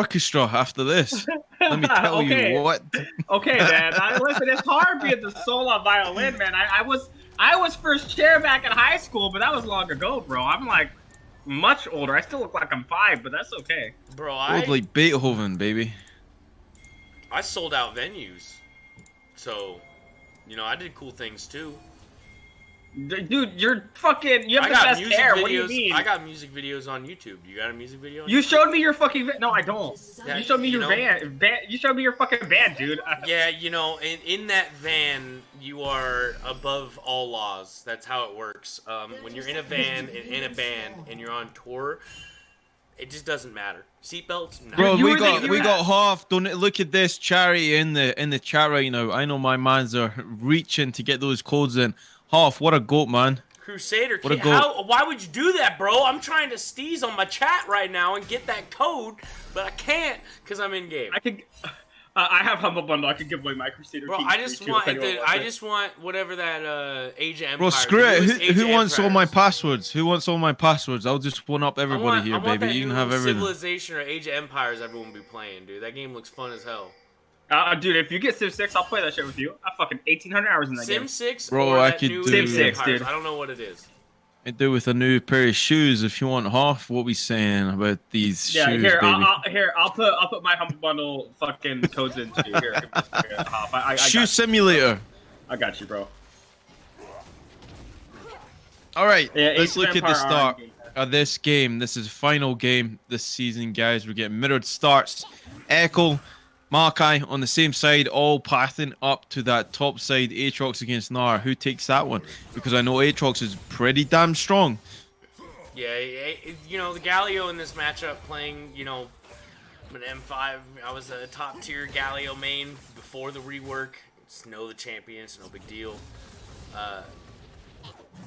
orchestra after this. Let me tell you Okay. what. Okay, man. Listen, it's hard being the solo violin, man. I was first chair back in high school, but that was long ago, bro. I'm like much older. I still look like I'm 5, but that's okay. Bro, Old like Beethoven, baby. I sold out venues, so you know I did cool things too. Dude, you're fucking. You have I the got best music hair. videos. What do you mean? I got music videos on YouTube. You got a music video? You showed me your fucking. No, I don't. Yeah, you showed me your van. You showed me your fucking van, dude. Yeah, you know, in that van, you are above all laws. That's how it works. When you're in a van, in a band, and you're on tour, it just doesn't matter. Seatbelts, no. Bro, You we were got half. Don't look at this charity in the chat right now. I know my mans are reaching to get those codes in. Half, what a goat, man. Crusader, What a kid, goat. why would you do that, bro? I'm trying to steez on my chat right now and get that code, but I can't because I'm in game. I could. I have Humble Bundle. I could give away my Crusader. Bro, King I just want I it. just want whatever that Age of Empires. Bro, screw it. Who wants all my Empires. passwords? Who wants all my passwords? I'll just one up everybody here, I want baby. that You can new have everything. Civilization or Age of Empires everyone will be playing, dude. That game looks fun as hell. Dude, if you get Civ 6, I'll play that shit with you. I fucking 1,800 hours in that Sim game. 6 Bro, or I that could new do- Age of Sim 6, Empires. dude. I don't know what it is. I do with a new pair of shoes if you want half what we saying about these Yeah, shoes, here, baby. I'll put my Humble Bundle fucking codes in too. Here, I Shoe got simulator. I got you, bro. All right, Yeah, let's Age of look at the Empire start game. of this game. This is the final game this season, guys. We're getting mirrored starts. Echo, Makai on the same side, all pathing up to that top side. Aatrox against Nar. Who takes that one? Because I know Aatrox is pretty damn strong. Yeah, you know, the Galio in this matchup playing, you know, an M5. I was a top tier Galio main before the rework. It's know the champion, it's no big deal.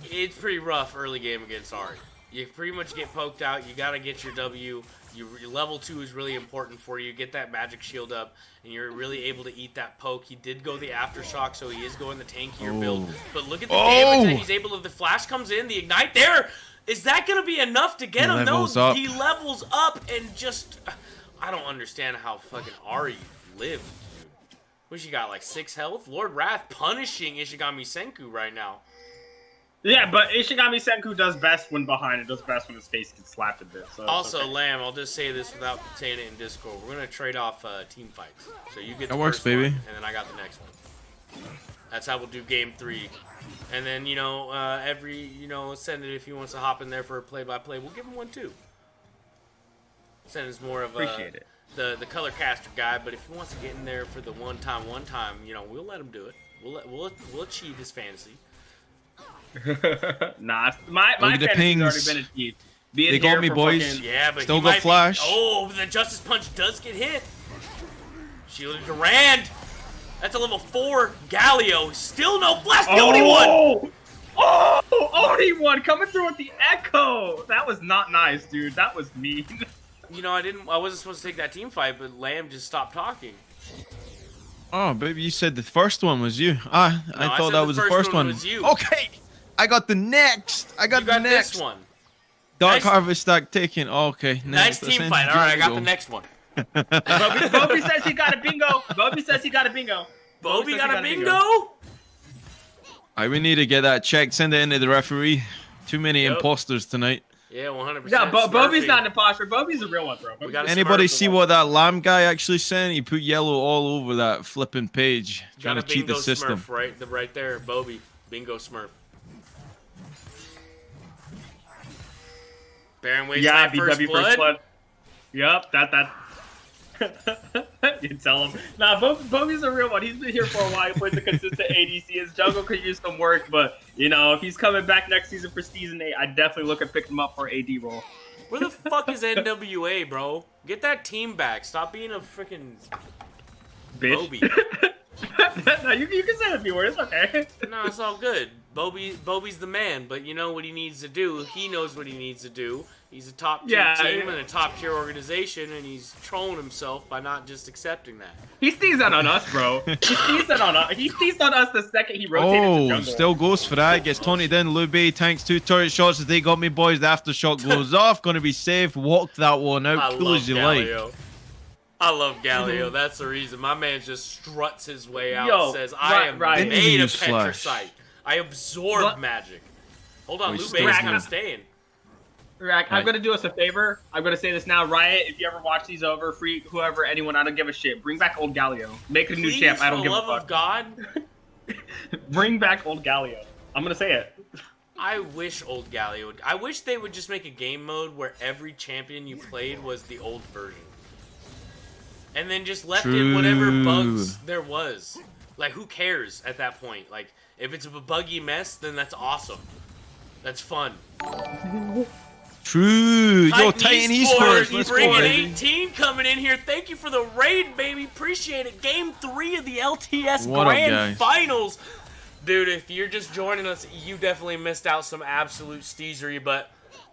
It's pretty rough early game against Ari. You pretty much get poked out. You got to get your W. Your level 2 is really important for you. Get that magic shield up, and you're really able to eat that poke. He did go the aftershock, so he is going the tankier build. But look at the damage that he's able to. The flash comes in, the ignite there. Is that going to be enough to get him? No, he levels up and just. I don't understand how fucking Ari lived, dude. What, she got like 6 health? Lord Wrath punishing Ishigami Senku right now. Yeah, but Ishigami Senku does best when behind. It does best when his face gets slapped a bit. So Also, okay. Lamb, I'll just say this without saying it in Discord. We're going to trade off team fights. So you get the That works, first baby. one, and then I got the next one. That's how we'll do game 3. And then, you know, send it if he wants to hop in there for a play-by-play. We'll give him one, too. Send is more of Appreciate it. the color caster guy, but if he wants to get in there for the one time, you know, we'll let him do it. We'll achieve his fantasy. Nah, my Look at the fantasy's pings. already been achieved. Being They got here me, for boys. fucking- Yeah, but Still he got might be- flash. Oh, the Justice Punch does get hit. Shielded Durand. That's a level 4 Galio. Still no flash. The only one. Oh, only one coming through with the echo. That was not nice, dude. That was mean. You know, I wasn't supposed to take that team fight, but Lamb just stopped talking. Oh, baby, you said the first one was you. I I thought said that the was the first first one one. was you. Okay, I got the next. I got You the got next. this one. Dark Nice- Harvest stack taken. Oh, okay. Nice Next. team fight. All right, I got the next one. Bobby says he got a bingo. Bobby says he got a bingo. Bobby says got he a bingo? We need to get that checked. Send it into the referee. Too many Yep. imposters tonight. Yeah, 100%. Yeah, Bobby's Smurfing. not an imposter. Bobby's a real one, bro. We got a Anybody Smurf. see what that lamb guy actually sent? He put yellow all over that flipping page, trying Got to a cheat the bingo system. Smurf right there, Bobby. Bingo Smurf. Baron waits Yeah, that first BW blood. first blood. Yup, that. You tell him. Nah, Bobby's a real one. He's been here for a while. He plays a consistent ADC. His jungle could use some work, but you know, if he's coming back next season for season 8, I definitely look at picking him up for AD role. Where the fuck is NWA, bro? Get that team back. Stop being a freaking Bitch. Bobby. No, you can say a few words. Okay. No, it's all good. Bobby's the man, but you know what he needs to do. He knows what he needs to do. He's a top tier team and a top tier organization, and he's trolling himself by not just accepting that. He sees that on us, bro. He sees that on us. He sees on us the second he rotated to Oh, jungle. still goes for that. Gets taunted in. Lube tanks 2 turret shots as they got me, boys. The aftershock goes off. Going to be safe. Walk that one out. I Cool love as you like. Galio. I love Galio. That's the reason. My man just struts his way out Yo, and says, I am right. made of Slash. Petricite. I absorb What? magic. Hold on, Wait, Lou still Bane's no. kind of staying. Rack, I'm Right. gonna do us a favor. I'm gonna say this now, Riot. If you ever watch these over, free whoever, anyone, I don't give a shit. Bring back old Galio. Make a new Please, champ. I for don't the give a love fuck. of God, Bring back old Galio. I'm gonna say it. I wish old Galio would. I wish they would just make a game mode where every champion you played was the old version. And then just left in whatever bugs there was. Like, who cares at that point? Like, if it's a buggy mess, then that's awesome. That's fun. True. Yo, Titan Esports. Let's go, bringing baby. 18 coming in here. Thank you for the raid, baby. Appreciate it. Game 3 of the LTS What up, Grand guys? Finals. Dude, if you're just joining us, you definitely missed out some absolute steezery, but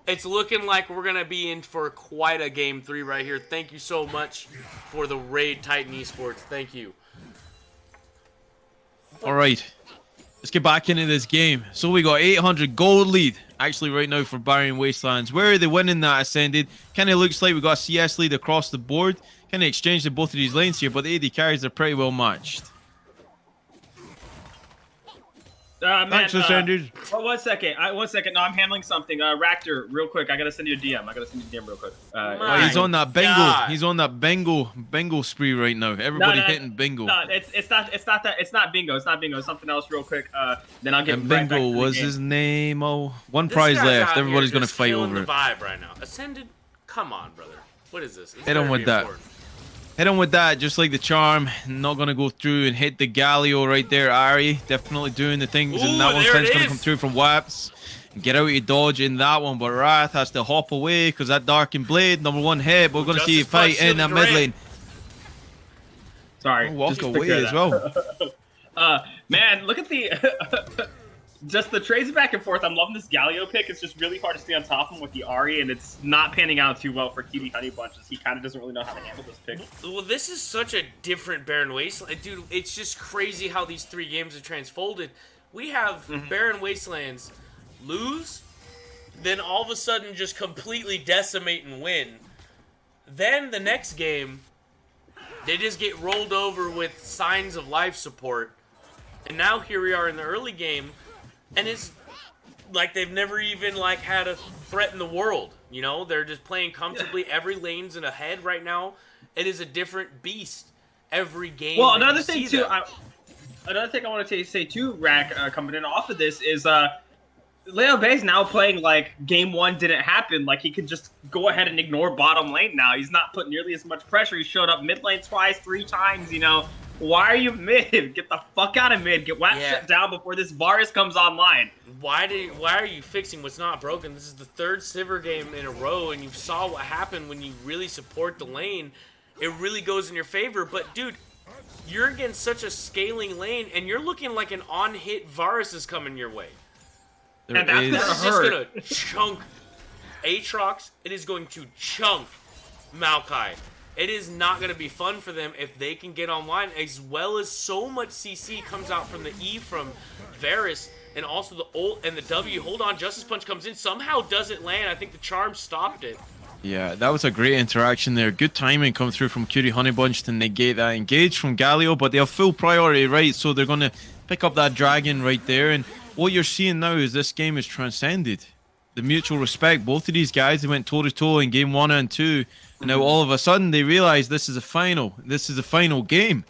it's looking like we're going to be in for quite a Game 3 right here. Thank you so much for the raid, Titan Esports. Thank you. All right. Let's get back into this game. So we got 800 gold lead, actually right now for Barren Wastelands. Where are they winning that Ascended? Kind of looks like we got a CS lead across the board. Kind of exchanged in both of these lanes here, but the AD carries are pretty well matched. Man, Thanks, Ascended. Oh, 1 second. 1 second. No, I'm handling something. Ractor, real quick. I gotta send you a DM. Real quick. My He's on that bingo. God. He's on that bingo spree right now. Everybody hitting bingo. No, it's not that. It's not bingo. It's not bingo. It's something else, real quick. Then I'll get And right back bingo to the was game. his name. Oh, one This prize guy's left. out Everybody's here gonna just fight killing over the it. vibe right now. Ascended? Come on, brother. What is this? It's Hit him very with that. important. Hit him with that, just like the charm. Not gonna go through and hit the Galio right there. Ari definitely doing the things, Ooh, and that one's there it gonna is. come through from Waps. Get out of dodge in that one, but Wrath has to hop away because that Darkened Blade, number one hit. We're gonna see a Justice Punch fight in that shielded mid Durant. lane. Sorry. Walk just took away care of as that. well. Man, look at the just the trades back and forth. I'm loving this Galio pick. It's just really hard to stay on top of him with the Ari, and it's not panning out too well for Cutie Honey Bunches. He kind of doesn't really know how to handle this pick. Well, this is such a different Barren Wasteland. Dude, it's just crazy how these 3 games have transfolded. We have Barren Wastelands lose, then all of a sudden just completely decimate and win. Then the next game, they just get rolled over with signs of life support. And now here we are in the early game, and it's like they've never even had a threat in the world. You know, they're just playing comfortably. Every lane's in a head right now. It is a different beast every game. Well, that another you thing see too. them. Another thing I want to say too, Rack, coming in off of this is Leo Bay's now playing like game 1 didn't happen. Like he could just go ahead and ignore bottom lane now. He's not putting nearly as much pressure. He showed up mid lane twice, 3 times. You know, why are you mid? Get the fuck out of mid. Get WAP shut down before this Varus comes online. Why are you fixing what's not broken? This is the 3rd Sivir game in a row, and you saw what happened when you really support the lane. It really goes in your favor. But dude, you're against such a scaling lane, and you're looking like an on-hit Varus is coming your way. There And that's is- gonna This is hurt. just gonna chunk Aatrox. It is going to chunk Maokai. It is not going to be fun for them if they can get online, as well as so much CC comes out from the E from Varus, and also the ult and the W. Hold on, Justice Punch comes in, somehow doesn't land. I think the charm stopped it. Yeah, that was a great interaction there. Good timing come through from Cutie Honey Bunch to negate that engage from Galio, but they have full priority, right? So they're going to pick up that dragon right there. And what you're seeing now is this game is transcended. The mutual respect. Both of these guys, they went toe-to-toe in game 1 and 2. And now all of a sudden they realize this is a final. This is a final game.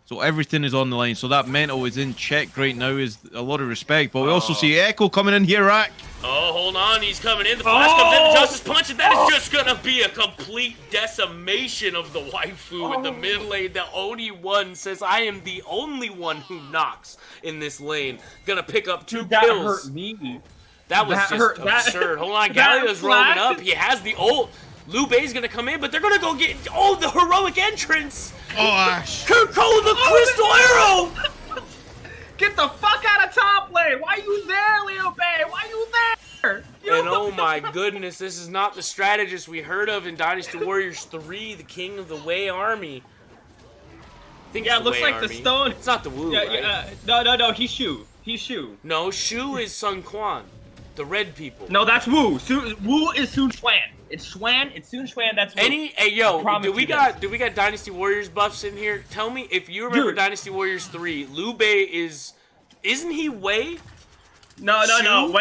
So everything is on the line. So that mental is in check right now. Is a lot of respect. But we also see Echo coming in here, Rack. Oh, hold on, he's coming in. The flash comes in, the Justice Punch, and that is just going to be a complete decimation of the waifu in the mid lane. The only one says, I am the only one who knocks in this lane. Gonna pick up 2 That kills. hurt me. That was That just hurt- that- absurd. Hold on, that Galio's rolling flash- up. He has the ult. Liu Bei's gonna come in, but they're gonna go get the heroic entrance. Oh, Ash. Kurko the Crystal Arrow. Get the fuck out of top lane. Why you there, Leo Bay? Why you there? And oh my goodness, this is not the strategist we heard of in Dynasty Warriors 3, the King of the Wei army. I think Yeah, it's it the looks Wei like the army. stone. It's not the Wu, Yeah, right? no, he's Shu. He's Shu. No, Shu is Sun Quan, the red people. No, that's Wu. Wu is Sun Quan. It's Schwan. It's soon Schwan. That's what Hey, yo, promise do we you got Dynasty Warriors buffs in here? Tell me if you remember Dude. Dynasty Warriors 3. Liu Bei isn't he Wei? No. Shu?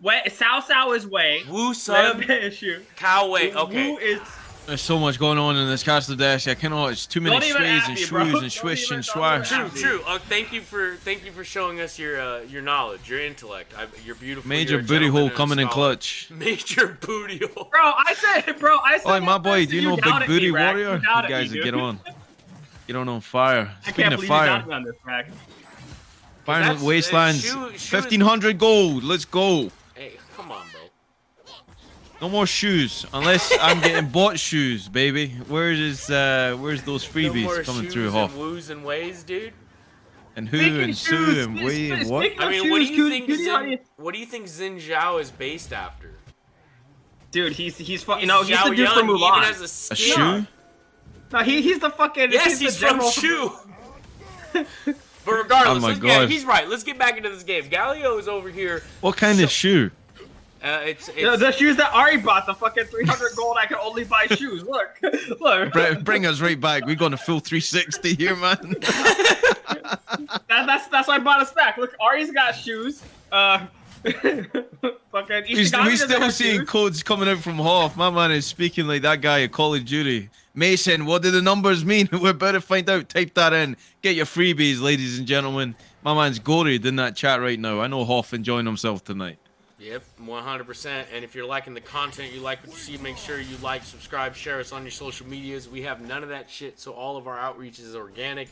Wait. Cao is Wei. Wu Sun, Issue. Kao Wei. Okay. Wu is. There's so much going on in this Castle Dash. I cannot. It's too many Don't even sways at and me, bro. shrews Don't and swish even- and don't even swash. at me. True. Thank you for showing us your knowledge, your intellect. You're beautiful. Major You're a booty gentleman hole and a coming in scholar. clutch. Major booty hole. Bro, I said. Oh, my boy, do you know doubted Big Booty me, Rack. Warrior? You doubted guys me, get dude. on. Get on fire. I Speaking can't of believe you fire, doubted me on this, Rack. Fire That's- Wastelands, Shu is- 1,500 gold. Let's go. Hey, come on, bro. No more shoes, unless I'm getting bought shoes, baby. Where's those freebies No more coming shoes through, and Hoff? woos and ways, dude. And who Speaking and of Sue shoes, and Wei and what? speaking I of mean, what do shoes, you think? Goody, how do you- What do you think Xin Zhao is based after? Dude, he's He's the dude Young, from he even Mulan. has a A skin. shoe? No, he's the fucking. Yes, he's the from general Shu. But regardless, Oh my let's God. he's right. Let's get back into this game. Galio is over here. What kind of shoe? It's The shoes that Ari bought, the fucking 300 gold, I can only buy shoes. Look. Bring us right back. We're going to full 360 here, man. That's why I bought us back. Look, Ari's got shoes. Fucking We Ishigami doesn't still have seeing shoes. codes coming out from Hoff. My man is speaking like that guy at Call of Duty. Mason, what do the numbers mean? We're about to find out. Type that in. Get your freebies, ladies and gentlemen. My man's gory in that chat right now. I know Hoff enjoying himself tonight. Yep, 100%. And if you're liking the content, you like what you see, make sure you like, subscribe, share us on your social medias. We have none of that shit, so all of our outreach is organic.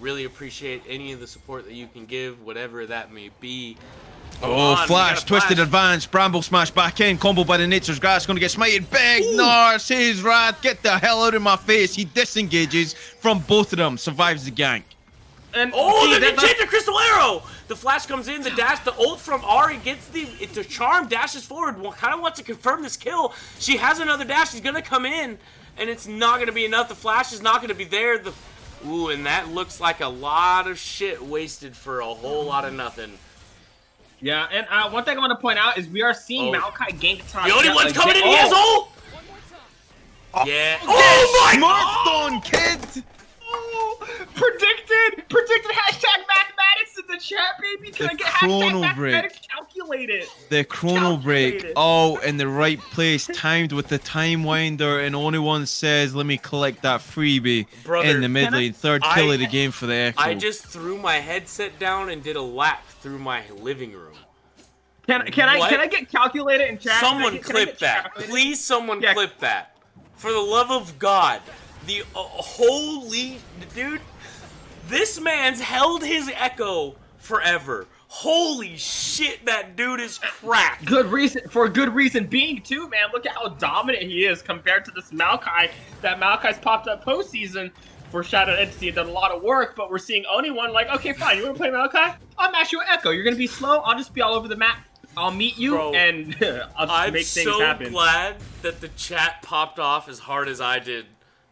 Really appreciate any of the support that you can give, whatever that may be. Oh, we flash, got a twisted flash. advance, Bramble smash back in, combo by the Nature's Grass, gonna get smited. Big Nar says Rad, get the hell out of my face. He disengages from both of them, survives the gank. And Oh, see, they that- changed the Crystal Arrow! The flash comes in, the dash, the ult from Ari gets the charm, dashes forward, kind of wants to confirm this kill. She has another dash, she's gonna come in, and it's not gonna be enough. The flash is not gonna be there. Ooh, and that looks like a lot of shit wasted for a whole lot of nothing. Yeah, and one thing I want to point out is we are seeing Oh. Maokai gank top. The only jet, one's like, coming in, oh. he has ult! Yeah. Oh my Smartphone, kid! Oh, predicted hashtag mathematics in the chat, baby. Can I get chrono hashtag break. mathematics calculated? The chrono break, Calculated. all in the right place, timed with the time winder, and only one says, let me collect that freebie Brother, in the mid can I- lane. Third kill of the game for the Echo. I just threw my headset down and did a lap through my living room. Can I What? get calculated in chat? Someone Can I clip get that. calculated? Please, someone Yeah. clip that. For the love of God. The holy... Dude, this man's held his Echo forever. Holy shit, that dude is cracked. Good reason being too, man. Look at how dominant he is compared to this Maokai. That Maokai's popped up postseason for Shadow Entity and done a lot of work, but we're seeing only one like, okay, fine, you wanna play Maokai? I'll match you with Echo. You're gonna be slow, I'll just be all over the map. I'll meet you Bro, and I'll just I'm make things so happen. glad that the chat popped off as hard as I did.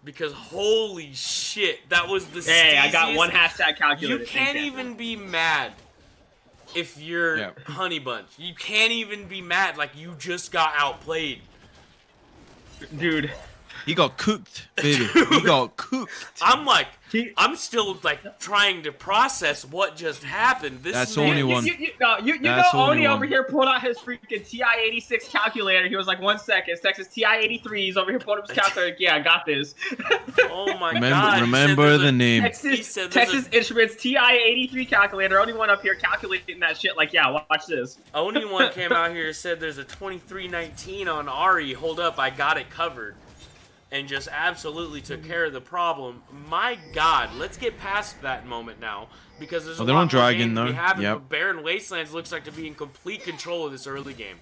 Because holy shit, that was the Hey, I got steeziest- one hashtag calculated. You can't Thank even be mad if you're Yeah. Honey Bunch. You can't even be mad like you just got outplayed. Dude. He got cooked, baby. He got cooked. I'm like, He- I'm still like trying to process what just happened. This That's man, only one. You That's know, only Oni one. over here pulled out his freaking TI-86 calculator. He was like, 1 second. Texas TI-83. He's over here pulling up his calculator. Like, yeah, I got this. Oh my Remember, god. he said remember there's the a- name. He Texas, said there's Texas Instruments TI-83 calculator. Only one up here calculating that shit. Like, yeah, watch this. Only one came out here and said there's a 2319 on Ari. Hold up, I got it covered. And just absolutely took care of the problem. My God, let's get past that moment now because there's a they're lot on more Dragon, games though. we haven't. Yep. But Barren Wastelands looks like to be in complete control of this early game.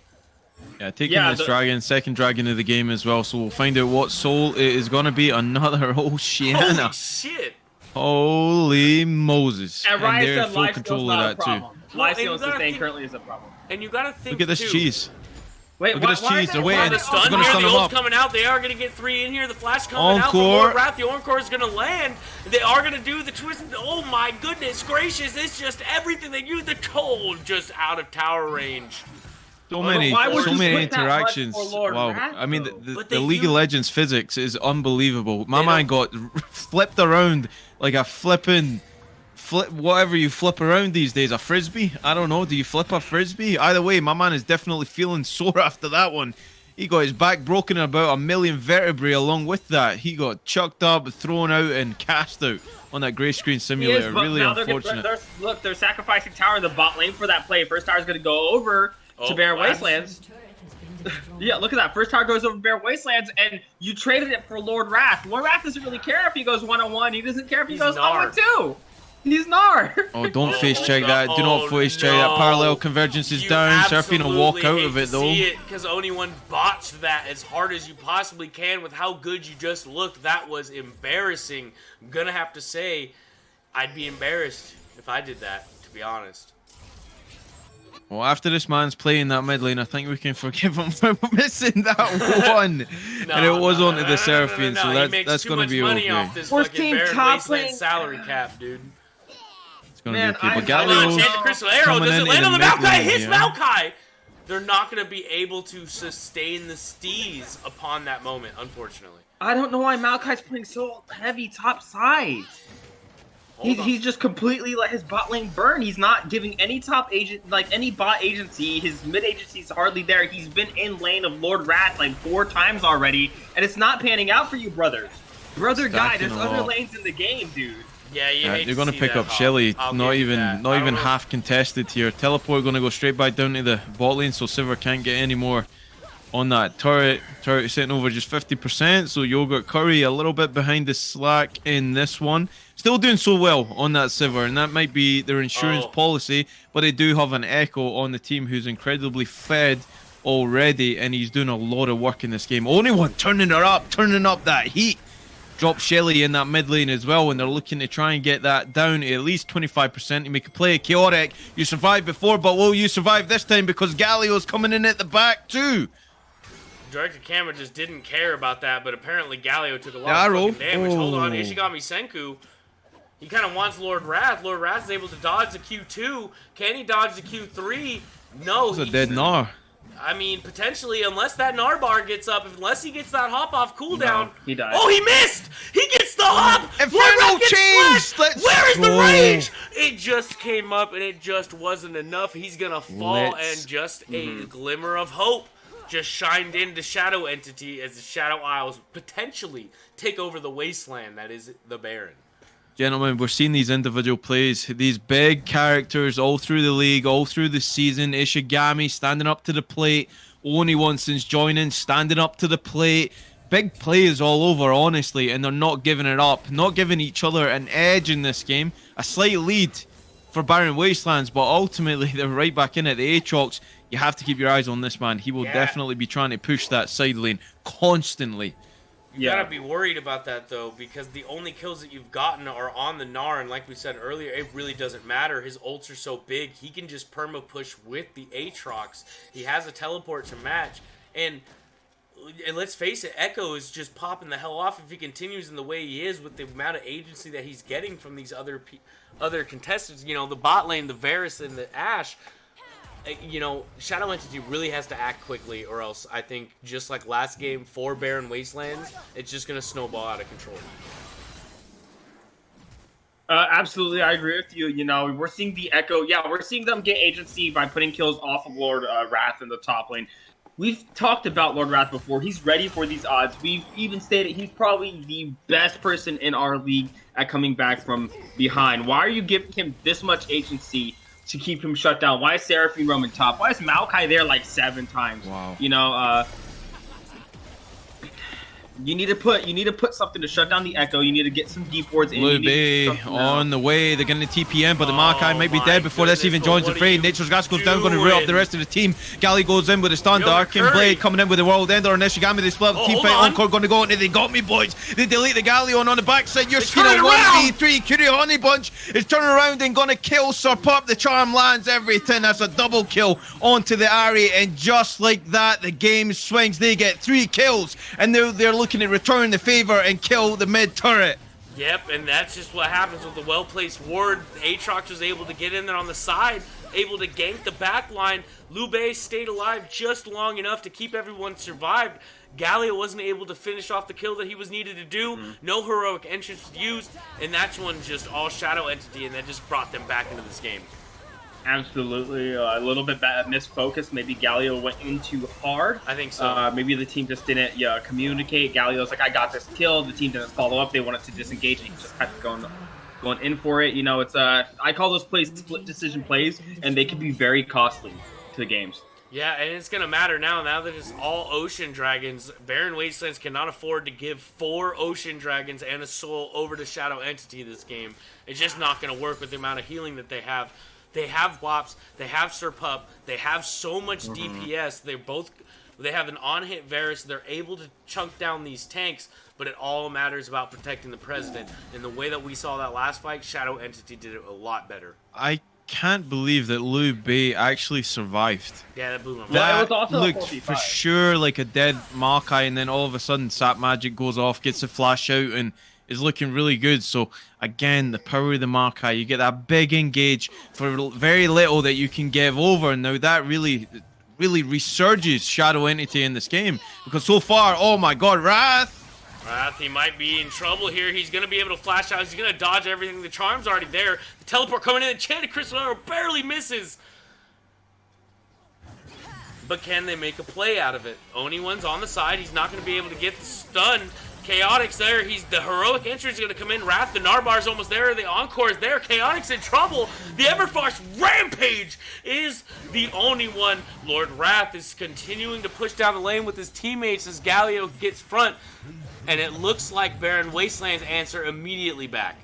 Yeah, taking Yeah, this the- dragon, second dragon of the game as well. So we'll find out what soul it is going to be. Another Oceana. Holy shit! Holy Moses. And Ryan they're in said full life skills control not of a that too. problem. Well, Life and you skills gotta sustain think- currently is a problem. And you gotta think Look at this too, cheese. Wait, Look at this cheese, they're waiting. The They're stun gonna here, stun the him ult's up. coming out. They are gonna get 3 in here. The flash coming out. The Encore. Lord Wrath, the Encore is gonna land. They are gonna do the twist. Oh my goodness gracious! It's just everything they use. The cold just out of tower range. So Why many would you put that much interactions. for Lord Wow. Wrath, I mean, though? the League of Legends physics is unbelievable. My They man got flipped around like a whatever you flip around these days, a frisbee. I don't know. Do you flip a frisbee? Either way, my man is definitely feeling sore after that one. He got his back broken in about 1,000,000 vertebrae along with that. He got chucked up, thrown out, and cast out on that grey screen simulator. Really unfortunate. They're sacrificing tower in the bot lane for that play. First tower's going to go over to Barren Wastelands. Yeah, look at that. First tower goes over Barren Wastelands, and you traded it for Lord Wrath. Lord Wrath doesn't really care if he goes 1-on-1. He doesn't care if he goes 0-2. He's Gnar. Oh, don't face check that. Do not face check that. Parallel convergence is down. Surfing will walk out of it, though. See it because Only1 botched that as hard as you possibly can with how good you just looked. That was embarrassing. I'm going to have to say, I'd be embarrassed if I did that, to be honest. Well, after this man's playing that mid lane, I think we can forgive him for missing that one. And it was onto the Seraphian, so that's going to be okay. Off this We're fucking seeing Barren top Wasteland lane. salary cap, dude. It's going to be okay. But Hold on, Galio's Chance the Crystal Arrow coming doesn't into land on the mid Maokai. lane Hits here. Maokai. They're not going to be able to sustain the stees upon that moment, unfortunately. I don't know why Maokai's playing so heavy top side. He's just completely let his bot lane burn. He's not giving any top agent, like any bot agency. His mid agency's hardly there. He's been in lane of Lord Wrath like 4 times already, and it's not panning out for you, brothers. Brother guy, there's other lanes in the game, dude. Yeah, they're going to pick up Shelly. Not even half contested here. Teleport going to go straight back down to the bot lane, so Sivir can't get any more on that turret. Turret is sitting over just 50%, so Yogurt Curry a little bit behind the slack in this one. Still doing so well on that Sivir, and that might be their insurance policy, but they do have an Echo on the team who's incredibly fed already, and he's doing a lot of work in this game. Only1 turning up that heat. Drop Shelly in that mid lane as well, and they're looking to try and get that down to at least 25%. You make a play chaotic. You survived before, but will you survive this time? Because Galio's coming in at the back too. Director Camera just didn't care about that, but apparently Galio took a lot of fucking damage. Hold on, Ishigami Senku. He kind of wants Lord Wrath. Lord Wrath is able to dodge the Q2. Can he dodge the Q3? No. He's a dead Gnar. I mean, potentially, unless that Gnar bar gets up, unless he gets that hop off cooldown. No, he dies. Oh, he missed! He gets the hop! Inferno change! Where is the rage? It just came up and it just wasn't enough. He's gonna fall, and just a glimmer of hope just shined into Shadow Entity as the Shadow Isles potentially take over the wasteland that is the Baron. Gentlemen, we're seeing these individual plays, these big characters all through the league, all through the season. Ishigami standing up to the plate. Only1 since joining, standing up to the plate. Big plays all over, honestly, and they're not giving it up. Not giving each other an edge in this game. A slight lead for Barren Wastelands, but ultimately they're right back in it. The Aatrox, you have to keep your eyes on this man. He will definitely be trying to push that side lane constantly. You gotta be worried about that, though, because the only kills that you've gotten are on the Gnar, and like we said earlier, it really doesn't matter. His ults are so big, he can just perma-push with the Aatrox. He has a teleport to match, and let's face it, Echo is just popping the hell off if he continues in the way he is with the amount of agency that he's getting from these other contestants. You know, the bot lane, the Varus, and the Ashe. You know, Shadow Entity really has to act quickly, or else I think just like last game for Barren Wastelands, it's just going to snowball out of control. Absolutely, I agree with you. You know, we're seeing the Echo. Yeah, we're seeing them get agency by putting kills off of Lord Wrath in the top lane. We've talked about Lord Wrath before. He's ready for these odds. We've even stated he's probably the best person in our league at coming back from behind. Why are you giving him this much agency to keep him shut down? Why is Seraphine roaming top? Why is Maokai there like 7 times? Wow. You know, you need to put something to shut down the Echo. You need to get some deep wards in. Blue Bay on the way. They're getting the TPM, but the Maokai might be dead before this even joins the fray. Nature's Gas goes down, going to root up the rest of the team. Gali goes in with a stun. The Arcane Blade coming in with the World Ender on Ishigami. They split up the team fight. Encore going to go into. They got me, boys. They delete the Galleon on the backside. You're seeing a 1v3. Curio Honey Bunch is turning around and going to kill Surpup. The charm lands everything. That's a double kill onto the Ari, and just like that, the game swings. They get 3 kills, and they're looking to return the favor and kill the mid turret. Yep, and that's just what happens with the well-placed ward. Aatrox was able to get in there on the side, able to gank the back line. Lube stayed alive just long enough to keep everyone survived. Galio wasn't able to finish off the kill that he was needed to do. No heroic entrance used, and that's when just all Shadow Entity, and that just brought them back into this game. Absolutely, a little bit misfocused. Maybe Galio went in too hard. I think so. Maybe the team just didn't communicate. Galio's like, I got this kill. The team didn't follow up. They wanted to disengage, and he just kept going in for it. You know, it's I call those plays split decision plays, and they can be very costly to the games. Yeah, and it's going to matter now that it's all Ocean Dragons. Barren Wastelands cannot afford to give 4 Ocean Dragons and a soul over to Shadow Entity this game. It's just not going to work with the amount of healing that they have. They have Wops, they have Sir Pup, they have so much DPS. They have an on-hit Varus. They're able to chunk down these tanks, but it all matters about protecting the President. In the way that we saw that last fight, Shadow Entity did it a lot better. I can't believe that Liu Bei actually survived. Yeah, that blew my mind. That it was also looked for sure like a dead Makai, and then all of a sudden Sap Magic goes off, gets a flash out, and is looking really good. So again, the power of the Makai, you get that big engage for very little that you can give over. Now that really resurges Shadow Entity in this game, because so far, oh my god, Wrath, he might be in trouble here. He's going to be able to flash out. He's going to dodge everything. The charm's already there. The teleport coming in. Enchanted Crystal barely misses. But can they make a play out of it? Only-One's on the side. He's not going to be able to get the stun. Chaotic's there. The heroic entrance is going to come in. Wrath, the Narbar's almost there. The Encore is there. Chaotic's in trouble. The Everforce Rampage is the only one. Lord Wrath is continuing to push down the lane with his teammates as Galio gets front. And it looks like Barren Wasteland's answer immediately back.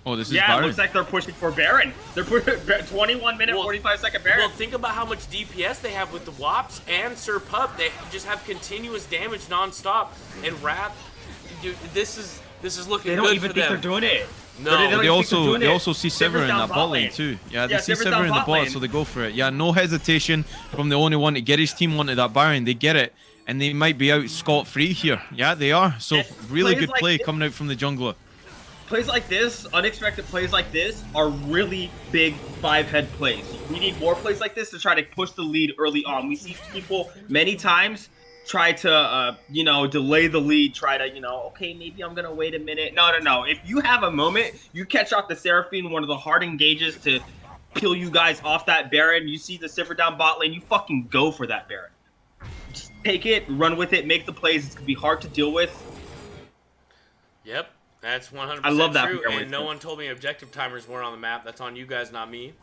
Oh, this is it Baron. looks like they're pushing for Baron. They're pushing 21-minute, 45-second Baron. Well, think about how much DPS they have with the Wops and Sir Pup. They just have continuous damage nonstop. And Wrath, dude, this is looking good for them. They don't even think they're doing it. No, they also see Sever in that bot lane too. Yeah, they see Sever in the bot, so they go for it. Yeah, no hesitation from the only one to get his team onto that Baron. They get it, and they might be out scot-free here. Yeah, they are. So really good play coming out from the jungler. Plays like this, unexpected plays like this, are really big 5-head plays. We need more plays like this to try to push the lead early on. We see people many times try to, delay the lead, try to, okay, maybe I'm going to wait a minute. No. If you have a moment, you catch off the Seraphine, one of the hard engages to kill you guys off that Baron. You see the Sivir down bot lane, you fucking go for that Baron. Just take it, run with it, make the plays. It's going to be hard to deal with. Yep. That's 100% I love that true, and no one told me objective timers weren't on the map. That's on you guys, not me.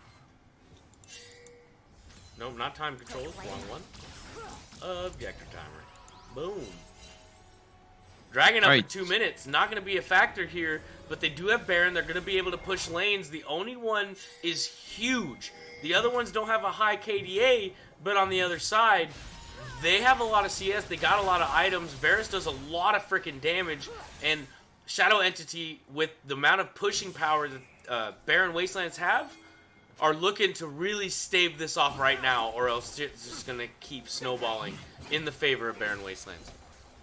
Nope, not time controls. Wrong one. Objective timer. Boom. Dragging up for 2 minutes. Not going to be a factor here, but they do have Baron. They're going to be able to push lanes. The only one is huge. The other ones don't have a high KDA, but on the other side, they have a lot of CS. They got a lot of items. Varus does a lot of freaking damage, and Shadow Entity, with the amount of pushing power that Barren Wastelands have, are looking to really stave this off right now, or else it's just going to keep snowballing in the favor of Barren Wastelands.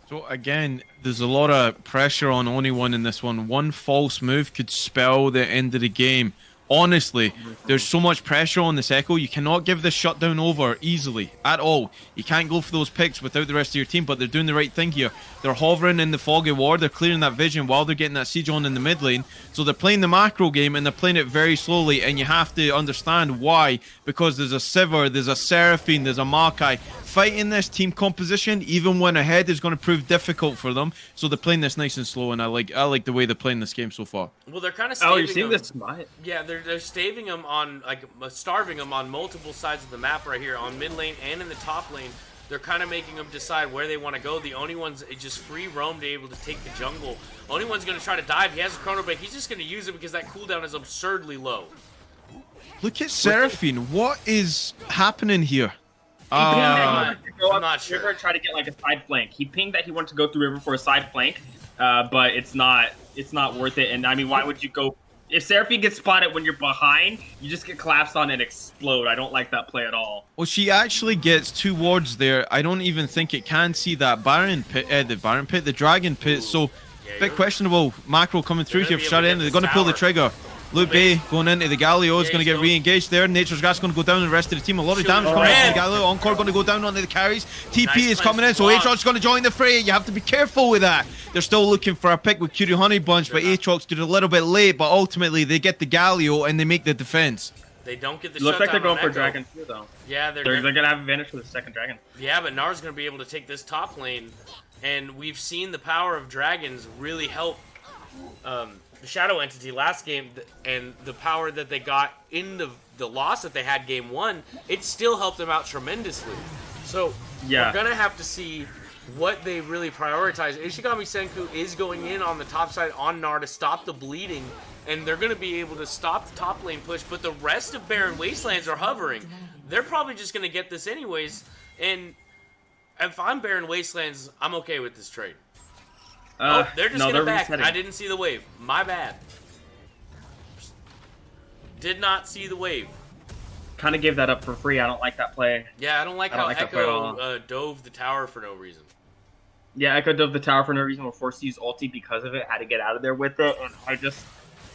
So again, there's a lot of pressure on only one in this one. One false move could spell the end of the game. Honestly, there's so much pressure on this Echo. You cannot give this shutdown over easily at all. You can't go for those picks without the rest of your team, but they're doing the right thing here. They're hovering in the foggy ward. They're clearing that vision while they're getting that siege on in the mid lane. So they're playing the macro game, and they're playing it very slowly, and you have to understand why. Because there's a Sivir, there's a Seraphine, there's a Makai. Fighting this team composition, even when ahead, is going to prove difficult for them. So they're playing this nice and slow, and I like the way they're playing this game so far. Well, they're kind of staving you're seeing this smite? Yeah, they're staving them on, starving them on multiple sides of the map right here, on mid lane and in the top lane. They're kind of making them decide where they want to go. The only one's just free roam to able to take the jungle. Only one's going to try to dive. He has a chrono break. He's just going to use it because that cooldown is absurdly low. Look at Seraphine. What is happening here? I'm not sure. River try to get like a side flank. He pinged that he wanted to go through River for a side flank, but it's not worth it. And I mean, why would you go? If Seraphine gets spotted when you're behind, you just get collapsed on and explode. I don't like that play at all. Well, she actually gets 2 wards there. I don't even think it can see that Baron pit, the Dragon pit. So, bit questionable macro coming through here for Shadow Entity. They're going to pull the trigger. Luke Bay going into the Galio is Yeah, going to get re-engaged there. Nature's Gas going to go down. The rest of the team, a lot of damage coming into the Galio. Encore going to go down onto the carries. TP is coming in, so Aatrox going to join the fray. You have to be careful with that. They're still looking for a pick with Curie Honey Bunch, but Aatrox did a little bit late. But ultimately, they get the Galio and they make the defense. They don't get the Looks like they're going for Echo. Dragon too, though. Yeah, they're going to have advantage for the second Dragon. Yeah, but Nar's going to be able to take this top lane, and we've seen the power of dragons really help the Shadow Entity last game, and the power that they got in the loss that they had game 1, it still helped them out tremendously. So we're going to have to see what they really prioritize. Ishigami Senku is going in on the top side on Nar to stop the bleeding, and they're going to be able to stop the top lane push, but the rest of Barren Wastelands are hovering. They're probably just going to get this anyways, and if I'm Barren Wastelands, I'm okay with this trade. They're just going to back. I didn't see the wave. My bad. Did not see the wave. Kind of gave that up for free. I don't like that play. Yeah, I don't like how Echo dove the tower for no reason. Yeah, Echo dove the tower for no reason. We're forced to use ulti because of it. Had to get out of there with it. And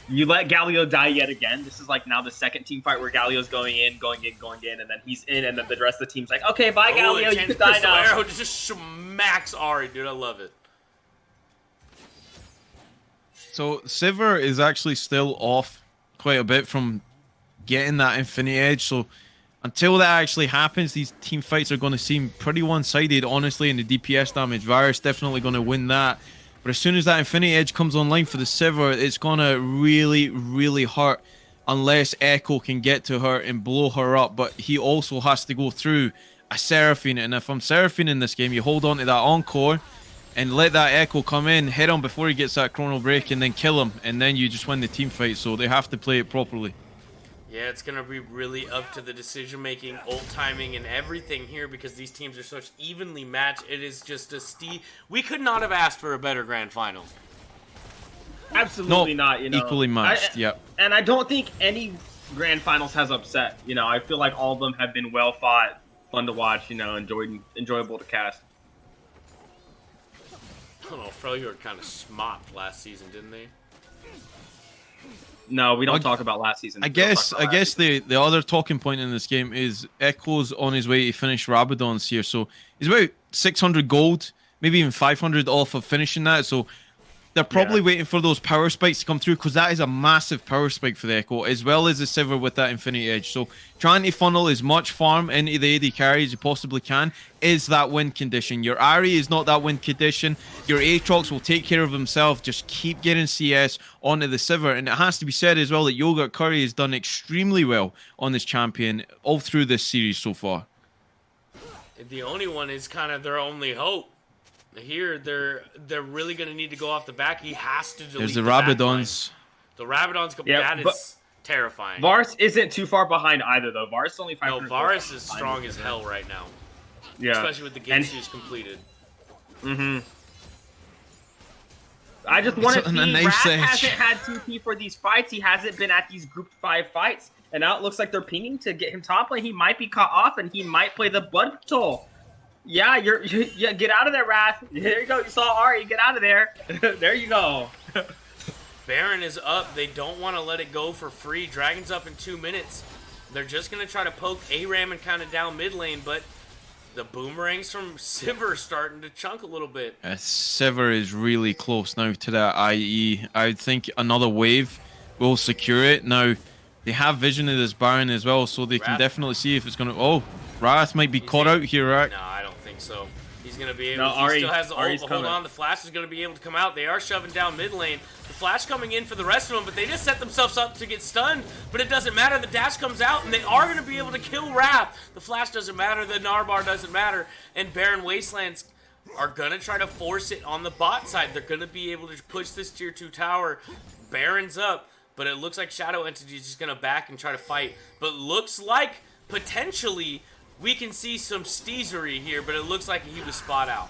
you let Galio die yet again. This is like now the second team fight where Galio's going in, and then he's in, and then the rest of the team's like, okay, bye, Galio, you can die now. Arrow just smacks Ari, dude. I love it. So Sivir is actually still off quite a bit from getting that Infinity Edge. So until that actually happens, these team fights are going to seem pretty one-sided, honestly, in the DPS damage. Varus definitely going to win that. But as soon as that Infinity Edge comes online for the Sivir, it's going to really, really hurt unless Echo can get to her and blow her up. But he also has to go through a Seraphine. And if I'm Seraphine in this game, you hold on to that Encore and let that Echo come in, hit him before he gets that Chrono Break, and then kill him. And then you just win the team fight. So they have to play it properly. Yeah, it's going to be really up to the decision-making, ult timing, and everything here because these teams are such evenly matched. It is just a we could not have asked for a better grand finals. Absolutely not, you know. Equally matched, yep. And I don't think any grand finals has upset. You know, I feel like all of them have been well fought, fun to watch, you know, enjoyable to cast. I don't know, Freljord kind of smopped last season, didn't they? No, we don't talk about last season. I guess the other talking point in this game is Echo's on his way to finish Rabadon's here. So he's about 600 gold, maybe even 500 off of finishing that. So they're probably waiting for those power spikes to come through because that is a massive power spike for the Echo, as well as the Sivir with that Infinity Edge. So trying to funnel as much farm into the AD carry as you possibly can is that win condition. Your Ahri is not that win condition. Your Aatrox will take care of himself. Just keep getting CS onto the Sivir. And it has to be said as well that Yogurt Curry has done extremely well on this champion all through this series so far. The only one is kind of their only hope. Here, they're really going to need to go off the back. He has to delete There's the Rabadons. The Rabadons, that is terrifying. Varus isn't too far behind either, though. Varus is only 500. No, Varus is strong as hell right now. Yeah. Especially with the game she's completed. Mm-hmm. I just want to see, Wrath hasn't had TP for these fights. He hasn't been at these group 5 fights. And now it looks like they're pinging to get him top lane. He might be caught off, and he might play the Blood Patrol. Yeah, get out of there, Wrath. There you go. You saw Ari. Get out of there. There you go. Baron is up. They don't want to let it go for free. Dragon's up in 2 minutes. They're just going to try to poke ARAM and kind of down mid lane, but the boomerangs from Sivir starting to chunk a little bit. Sivir is really close now to that IE. I think another wave will secure it. Now, they have vision of this Baron as well, so they can definitely see if it's going to... Oh, Wrath might be caught out here, right? No, I don't think so. He's going to be able to... He still has the ult, but hold on. The Flash is going to be able to come out. They are shoving down mid lane. The Flash coming in for the rest of them, but they just set themselves up to get stunned. But it doesn't matter. The dash comes out, and they are going to be able to kill Wrath. The Flash doesn't matter. The Narbar doesn't matter. And Barren Wastelands are going to try to force it on the bot side. They're going to be able to push this tier 2 tower. Baron's up, but it looks like Shadow Entity is just going to back and try to fight. But looks like, potentially... we can see some steezery here, but it looks like he was spot out.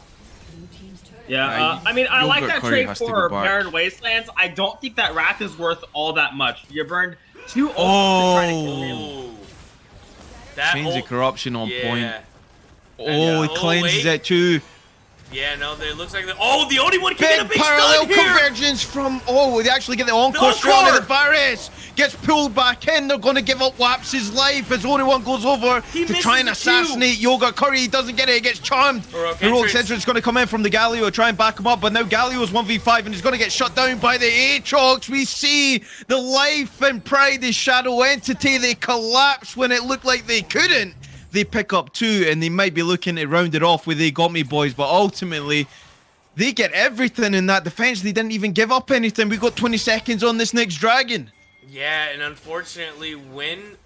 Yeah, I mean, I like that trade for Barren Wastelands. I don't think that Wrath is worth all that much. You burned 2 ults to try to kill him. That Chains of Corruption on point. Oh, he cleanses it too. Yeah, no, it looks like the only one can get a big parallel stun here. convergence from... Oh, they actually get the Encore strong in the Varus. gets pulled back in. They're going to give up Waps' life as only one goes over to try and assassinate Yoga Curry. He doesn't get it. He gets charmed. Heroic Entrance going to come in from the Galio, try and back him up, but now Galio's 1v5 and he's going to get shut down by the Aatrox. We see the life and pride of Shadow Entity. They collapse when it looked like they couldn't. They pick up 2 and they might be looking to round it off with They Got Me Boys, but ultimately they get everything in that defense. They didn't even give up anything. We got 20 seconds on this next dragon. Yeah, and unfortunately, when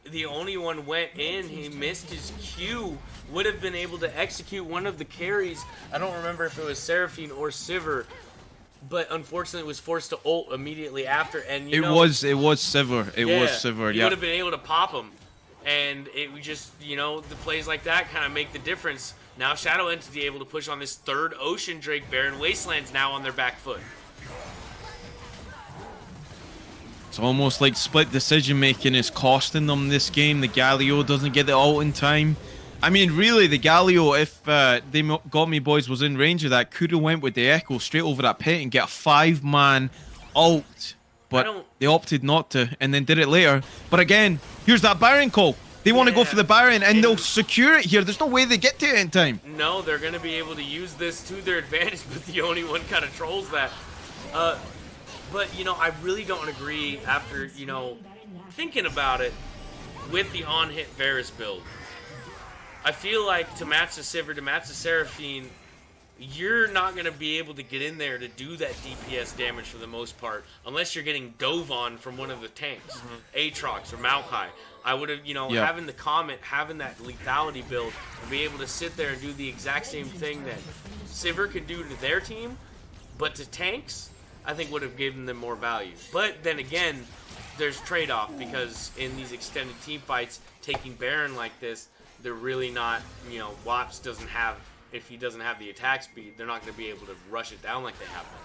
the only one went in, he missed his Q. Would have been able to execute one of the carries. I don't remember if it was Seraphine or Sivir, but unfortunately was forced to ult immediately after. And it was Sivir. It was Sivir. He yeah. would have been able to pop him. And it was just, the plays like that kind of make the difference. Now Shadow Entity able to push on this 3rd Ocean Drake. Barren Wasteland's now on their back foot. It's almost like split decision making is costing them this game. The Galio doesn't get the ult in time. I mean, really, the Galio, if They Got Me Boys was in range of that, could have went with the Echo straight over that pit and get a 5-man ult. But they opted not to and then did it later. But again, here's that Baron call. They want to go for the Baron and they'll secure it here. There's no way they get to it in time. No, they're going to be able to use this to their advantage, but the only one kind of trolls that. But, I really don't agree after, thinking about it with the on-hit Varus build. I feel like to match the Sivir, to match the Seraphine, you're not going to be able to get in there to do that DPS damage for the most part, unless you're getting dove on from one of the tanks, Aatrox or Maokai. I would have, having the Comet, having that lethality build, and be able to sit there and do the exact same thing that Sivir could do to their team, but to tanks, I think would have given them more value. But then again, there's trade-off, because in these extended team fights, taking Baron like this, they're really not, Waps doesn't have, if he doesn't have the attack speed, they're not going to be able to rush it down like they have been.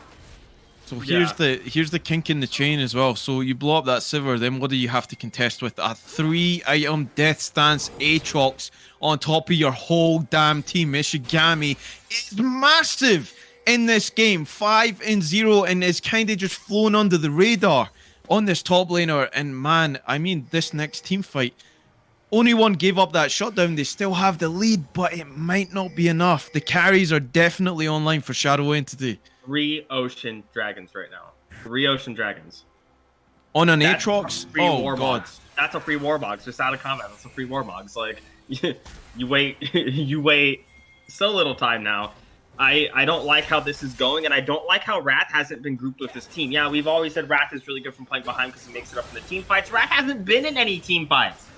So here's the kink in the chain as well. So you blow up that Sivir, then what do you have to contest with? A 3-item Death Stance Aatrox on top of your whole damn team. Ishigami is massive in this game, 5-0, and is kind of just flown under the radar on this top laner. And man, I mean, this next team fight, only one gave up that shutdown. They still have the lead, but it might not be enough. The carries are definitely online for Shadow Entity. 3 Ocean Dragons right now. 3 Ocean Dragons. On an Aatrox? Oh, God. That's a free Warbox. Just out of combat. That's a free Warbox. Like, you wait so little time now. I don't like how this is going, and I don't like how Wrath hasn't been grouped with this team. Yeah, we've always said Wrath is really good from playing behind because he makes it up in the team fights. Wrath hasn't been in any team fights.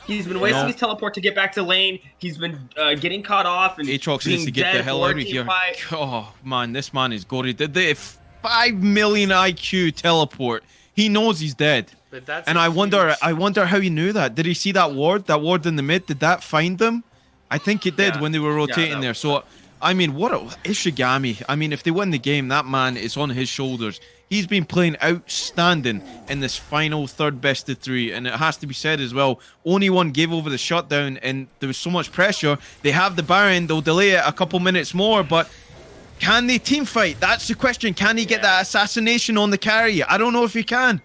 He's been wasting his teleport to get back to lane. He's been getting caught off and Aatrox needs to get the hell out of here. Oh man, this man is goated. The 5 million IQ teleport. He knows he's dead. But that's and I wonder how he knew that. Did he see that ward in the mid? Did that find them? I think it did when they were rotating there. So I mean, what a Ishigami. I mean, if they win the game, that man is on his shoulders. He's been playing outstanding in this final 3rd best of 3, and it has to be said as well, only one gave over the shutdown, and there was so much pressure. They have the Baron, they'll delay it a couple minutes more, but can they team fight? That's the question. Can he get that assassination on the carry? I don't know if he can.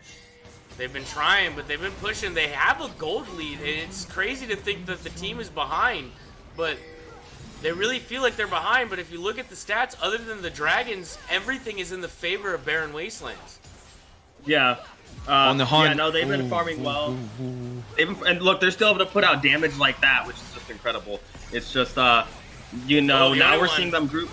They've been trying, but they've been pushing. They have a gold lead, and it's crazy to think that the team is behind, but they really feel like they're behind. But if you look at the stats, other than the Dragons, everything is in the favor of Barren Wastelands. Yeah. On the hunt. Yeah, no, they've been farming well. And look, they're still able to put out damage like that, which is just incredible. It's just, now we're seeing them group.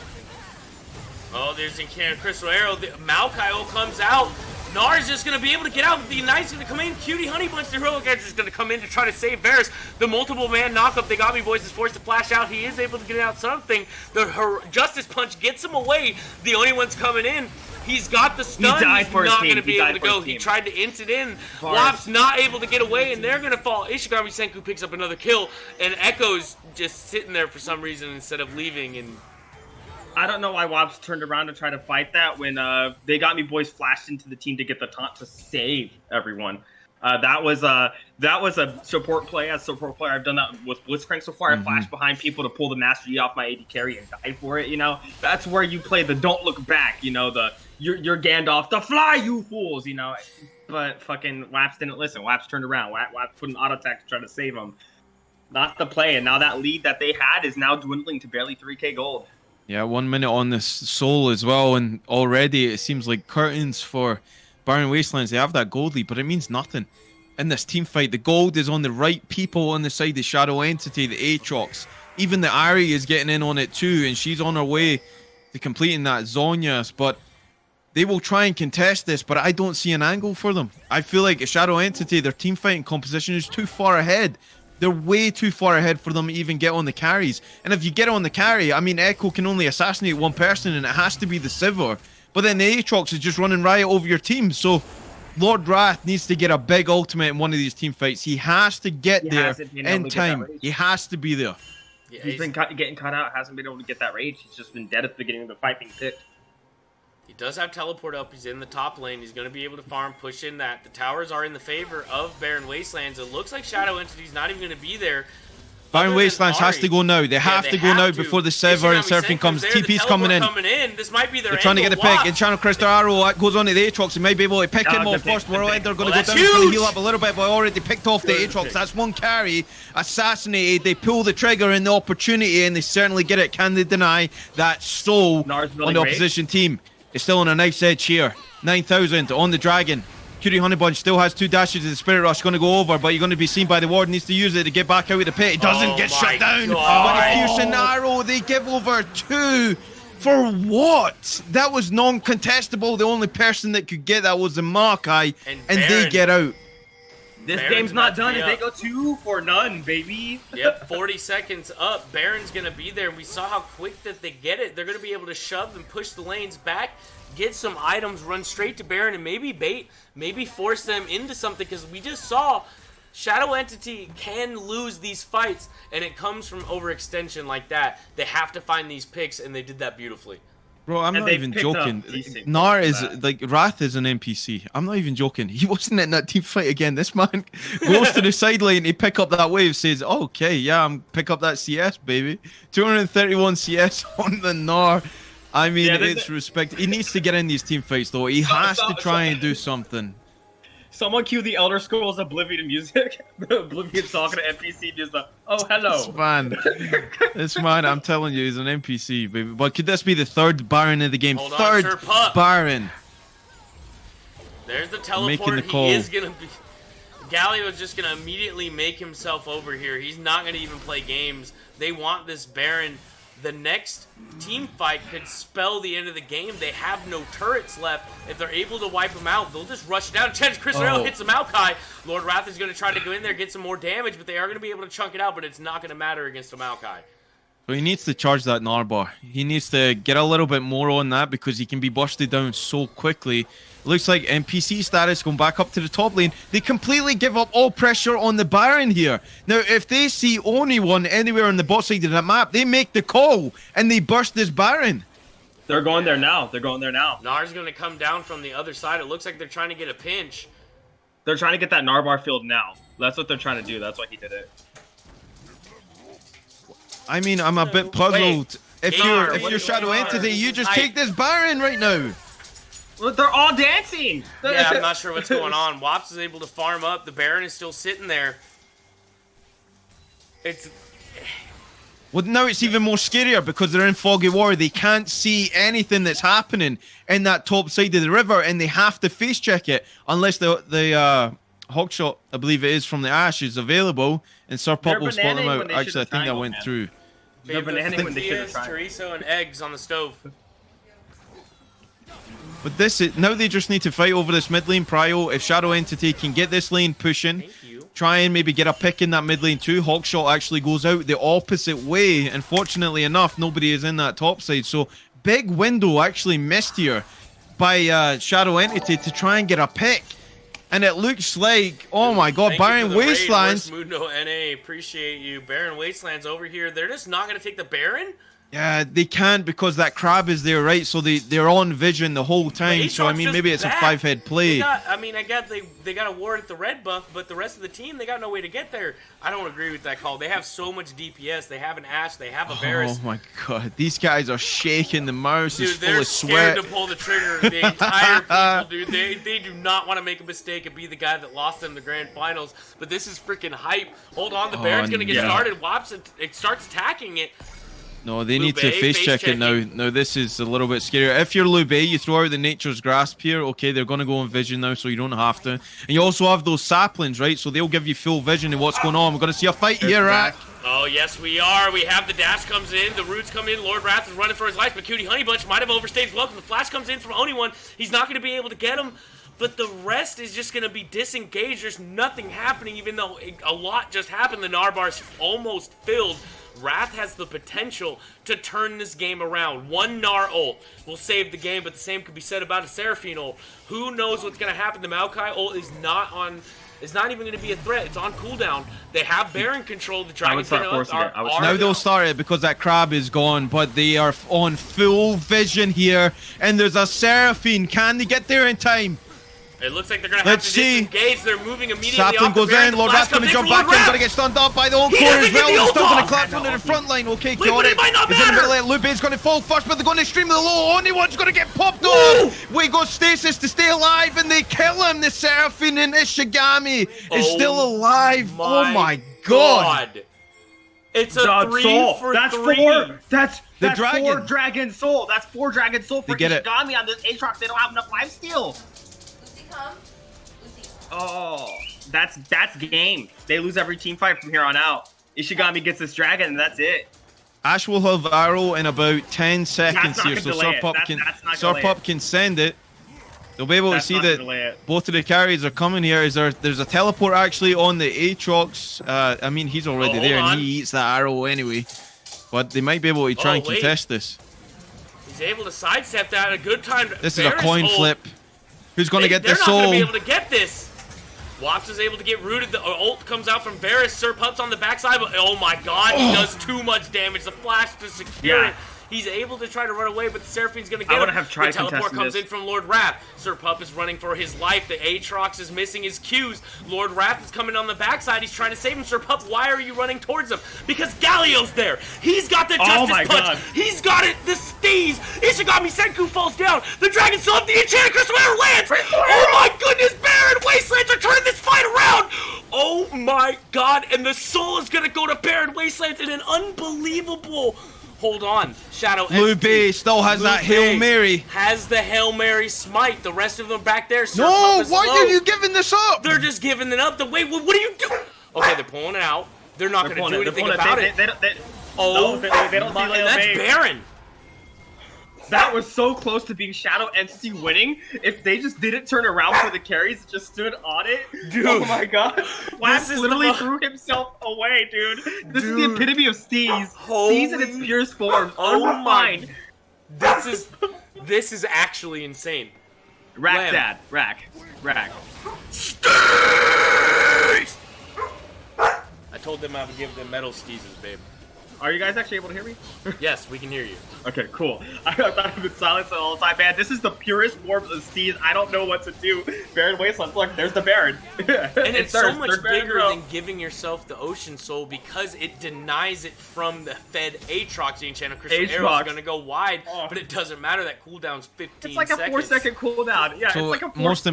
Oh, there's Incan Crystal Arrow. Maokai comes out. Gnar is just going to be able to get out. The Knight's going to come in. Cutie Honey Bunch, the Heroic Edge is going to come in to try to save Varus. The multiple man knockup, They Got Me Boys is forced to flash out. He is able to get out something. The Justice Punch gets him away. The only one's coming in. He's got the stun. He's not going to be able to go. He tried to int it in. Wap's not able to get away, and they're going to fall. Ishigami Senku picks up another kill, and Echo's just sitting there for some reason instead of leaving. And I don't know why Wobbs turned around to try to fight that when They Got Me Boys flashed into the team to get the taunt to save everyone. That was a support play. As a support player, I've done that with Blitzcrank so far. I flashed behind people to pull the Master Yi off my AD carry and die for it. That's where you play the don't look back. The you're Gandalf, the fly, you fools, you know. But fucking Waps didn't listen. Waps turned around. Waps put an auto attack to try to save him. Not the play, and now that lead that they had is now dwindling to barely 3k gold. Yeah, 1 minute on this Soul as well, and already it seems like curtains for Barren Wastelands. They have that gold lead, but it means nothing in this team fight. The gold is on the right people on the side, the Shadow Entity, the Aatrox. Even the Ari is getting in on it too, and she's on her way to completing that Zhonya's, but they will try and contest this, but I don't see an angle for them. I feel like a Shadow Entity, their team fighting composition is too far ahead. They're way too far ahead for them to even get on the carries. And if you get on the carry, I mean, Echo can only assassinate one person, and it has to be the Sivir. But then the Aatrox is just running riot over your team, so Lord Wrath needs to get a big ultimate in one of these team fights. He has to get there in time. He has to be there. Yeah, he's been getting cut out, hasn't been able to get that rage. He's just been dead at the beginning of the fight being picked. He does have teleport up. He's in the top lane. He's going to be able to farm, push in that. The towers are in the favor of Barren Wastelands. It looks like Shadow Entity's not even going to be there. Barren Wastelands has to go now. They have to go now before the Sivir and Surfing comes. TP's coming in. This might be their They're trying to get a pick. Enchanted Crystal Arrow goes on to the Aatrox. He might be able to pick him off first. They're going to go down. He's going to heal up a little bit, but already picked off the Aatrox. That's one carry. Assassinated. They pull the trigger in the opportunity, and they certainly get it. Can they deny that soul on the opposition team? It's still on a knife's edge here. 9,000 on the Dragon. Curie Honeybunch still has 2 dashes to the Spirit Rush. Going to go over, but you're going to be seen by the Ward. Needs to use it to get back out of the pit. It doesn't get shut down. But a piercing arrow. They give over 2. For what? That was non-contestable. The only person that could get that was the Makai, and they get out. This game's not done if they go 2 for none, baby. Yep, 40 seconds up. Baron's going to be there. We saw how quick that they get it. They're going to be able to shove and push the lanes back, get some items, run straight to Baron, and maybe bait, maybe force them into something, because we just saw Shadow Entity can lose these fights, and it comes from overextension like that. They have to find these picks, and they did that beautifully. Bro, I'm not even joking. Gnar is, like, Wrath is an NPC. I'm not even joking. He wasn't in that team fight again. This man goes to the sideline, he pick up that wave, says, oh, okay, yeah, I'm pick up that CS, baby. 231 CS on the Gnar. I mean, it's respect. He needs to get in these team fights, though. He has to try and do something. Someone cue the Elder Scrolls Oblivion music. Oblivion talking to NPC, just like, oh, hello. This man, I'm telling you, he's an NPC, baby. But could this be the third Baron of the game? Third Baron. There's the teleport. He is going to be... Galio's just going to immediately make himself over here. He's not going to even play games. They want this Baron. The next team fight could spell the end of the game. They have no turrets left. If they're able to wipe them out, they'll just rush down. Chris Arrow hits the Maokai. Lord Wrath is going to try to go in there, get some more damage, but they are going to be able to chunk it out, but it's not going to matter against the Maokai. So he needs to charge that Narbar. He needs to get a little bit more on that because he can be busted down so quickly. Looks like NPC status going back up to the top lane. They completely give up all pressure on the Baron here. Now, if they see anyone anywhere on the bot side of the map, they make the call and they burst this Baron. They're going there now. They're going there now. Nar's going to come down from the other side. It looks like they're trying to get a pinch. They're trying to get that Narbar field now. That's what they're trying to do. That's why he did it. I mean, I'm a bit puzzled. If you're Shadow Entity, you just take this Baron right now. Well, they're all dancing. Yeah, I'm not sure what's going on. Wops is able to farm up. The Baron is still sitting there. Well, now it's even more scarier because they're in Foggy War. They can't see anything that's happening in that top side of the river, and they have to face check it unless the Hawkshot, I believe it is, from the Ash is available, and Sir Pop will spot them out. Actually, I think that went through. They're bananing when they should have tried. Chorizo and eggs on the stove. But this is, now they just need to fight over this mid lane prio. If Shadow Entity can get this lane pushing, try and maybe get a pick in that mid lane too. Hawkshot actually goes out the opposite way. Unfortunately enough, nobody is in that top side. So big window actually missed here by Shadow Entity to try and get a pick. And it looks like, oh my god, Barren Wastelands. Mundo NA, appreciate you. Barren Wastelands over here. They're just not going to take the Baron? Yeah, they can't because that crab is there, right? So they're on vision the whole time. So I mean, maybe it's a 5-head play. I guess they got a ward at the red buff, but the rest of the team, they got no way to get there. I don't agree with that call. They have so much DPS. They have an Ashe. They have a Varus. Oh my god, these guys are shaking. The mouse is full of sweat. They're scared to pull the trigger. The entire people, dude. They do not want to make a mistake and be the guy that lost them the grand finals. But this is freaking hype. Hold on, the Baron's gonna get started. Wops it starts attacking it. No, they need to face check it now. Now this is a little bit scarier. If you're Lube, you throw out the Nature's Grasp here. Okay, they're going to go on vision now, so you don't have to. And you also have those saplings, right? So they'll give you full vision of what's going on. We're going to see a fight here, Rack. Oh, yes, we are. We have the dash comes in. The roots come in. Lord Wrath is running for his life, but Cutie Honey Bunch might have overstayed his welcome. The flash comes in from Onione. He's not going to be able to get him. But the rest is just going to be disengaged. There's nothing happening, even though a lot just happened. The Narbar's almost filled. Wrath has the potential to turn this game around. One Gnar ult will save the game, but the same could be said about a Seraphine ult. Who knows what's going to happen? The Maokai ult is not even going to be a threat. It's on cooldown. They have Baron control. The Dragons now they'll start it because that crab is gone, but they are on full vision here, and there's a Seraphine. Can they get there in time? It looks like they're going to have to disengage. They're moving immediately Sapling goes in. Lord Wrath's going to jump back in. Going to get stunned up by the old core as well. He's still going to collapse onto the front line. Okay, chaotic. He's in the middle. Lube's going to fall first, but they're going to stream the low. Only one's going to get popped off. Way goes Stasis to stay alive, and they kill him. The Seraphine and Ishigami is still alive. Oh my god. It's a 3 for 3. That's the dragon. 4 Dragon Soul. That's 4 Dragon Soul for Ishigami on this Aatrox. They don't have enough life steal. Oh, that's game. They lose every team fight from here on out. Ishigami gets this dragon, and that's it. Ashe will have arrow in about 10 seconds here, so Surpup can send it. They'll be able to see that both of the carries are coming here. There's a teleport actually on the Aatrox. I mean, he's already there, and he eats that arrow anyway. But they might be able to try and contest this. He's able to sidestep that at a good time. This is a coin flip. Who's going to get the soul? They're not going to be able to get this. Wops is able to get rooted. The ult comes out from Varus. Surpup's on the backside, but oh my god, he does too much damage. The flash to secure it. He's able to try to run away, but the Seraphine's going to get him. The teleport comes in from Lord Wrath. Surpup is running for his life. The Aatrox is missing his Qs. Lord Wrath is coming on the backside. He's trying to save him. Surpup, why are you running towards him? Because Galio's there. He's got the Justice Punch. God. He's got it. The Steez. Ishigami Senku falls down. The Dragon still up. The Enchanted Crystal Arrow lands. Oh my goodness, Baron Wastelands are turning this fight around. Oh my god. And the soul is going to go to Baron Wastelands in an unbelievable... Hold on, Shadow. Lube still has that Hail Mary. Has the Hail Mary smite. The rest of them back there. No, why are you giving this up? They're just giving it up. Wait, what are you doing? Okay, they're pulling it out. They're not going to do anything about it. They don't see that's Baron. That was so close to being Shadow Entity winning. If they just didn't turn around for the carries, just stood on it. Dude. Oh my god. Wax literally threw himself away, dude. This is the epitome of Steez. Steez in its purest form. Unrefined. This is actually insane. Rack dad. Rack. Steez! I told them I would give them metal Steezes, babe. Are you guys actually able to hear me? Yes, we can hear you. Okay, cool. I thought I've been silenced all the time, man. This is the purest form of Steez. I don't know what to do. Baron Wasteland. Look, there's the Baron. And it's so much bigger than giving yourself the Ocean Soul because it denies it from the fed Aatrox. The Enchanted Crystal Arrow is going to go wide, but it doesn't matter. That cooldown's 15 seconds. It's like a 4-second cooldown. Yeah, so it's like a most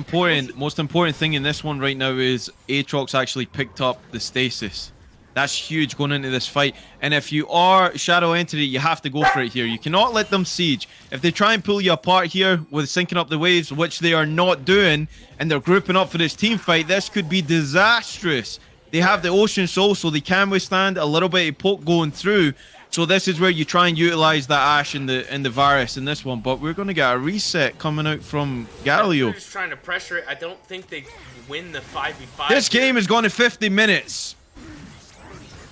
important thing in this one right now is Aatrox actually picked up the stasis. That's huge going into this fight. And if you are Shadow Entity, you have to go for it here. You cannot let them siege. If they try and pull you apart here with syncing up the waves, which they are not doing, and they're grouping up for this team fight, this could be disastrous. They have the Ocean Soul, so they can withstand a little bit of poke going through. So this is where you try and utilize that Ashe and the Varus in this one. But we're going to get a reset coming out from Galio. They're just trying to pressure it. I don't think they win the 5v5. This game is going to 50 minutes.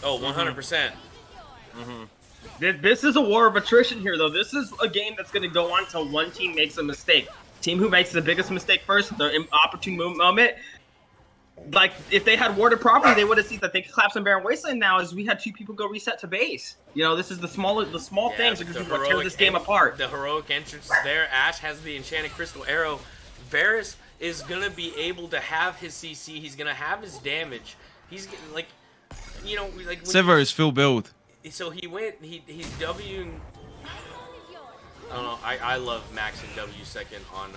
Oh, 100%. This is a war of attrition here, though. This is a game that's going to go on until one team makes a mistake. Team who makes the biggest mistake first, the opportune moment, like if they had warded properly, they would have seen that they could collapse on Baron Wasteland now. As we had 2 people go reset to base. You know, this is the small things that can tear this game apart. The heroic entrance is there. Ash has the enchanted crystal arrow. Varus is gonna be able to have his CC. He's gonna have his damage. He's like, you know, like Sivir is full build. So he's Wing. I don't know. I love maxing W second on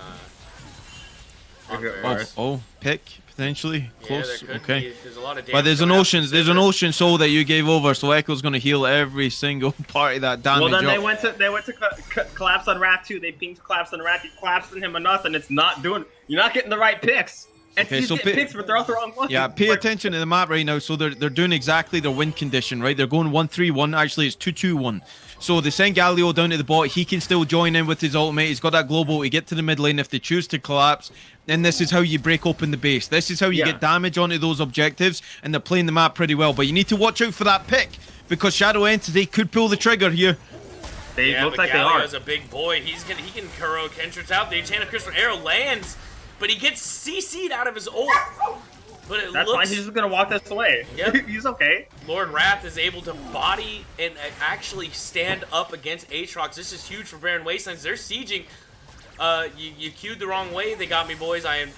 Varus. Oh, pick potentially close. Yeah, there could Okay. be. There's a lot of damage But there's an coming out ocean. from There's an Sivir. ocean soul that you gave over, so Echo's gonna heal every single part of that damage. Well, then up. they went to collapse on Wrath too. They pinged collapse on Wrath. He's collapsing him enough, and it's not doing. You're not getting the right picks. Okay, so getting picks, but they're off the wrong one. Yeah, pay attention to the map right now. So they're doing exactly their win condition, right? They're going 1-3-1. Actually, it's 2-2-1. So they send Galio down to the bot. He can still join in with his ultimate. He's got that global to get to the mid lane if they choose to collapse. And this is how you break open the base. This is how you get damage onto those objectives. And they're playing the map pretty well. But you need to watch out for that pick because Shadow Entity could pull the trigger here. They look but like they are. Galio's a big boy. He can heroic entrance out. The enchanted crystal arrow lands, but he gets CC'd out of his ult. But That's fine. He's just gonna walk this away. Yep. He's okay. Lord Wrath is able to body and actually stand up against Aatrox. This is huge for Baron Wastelands. They're sieging. You queued the wrong way. They got me, boys. I'm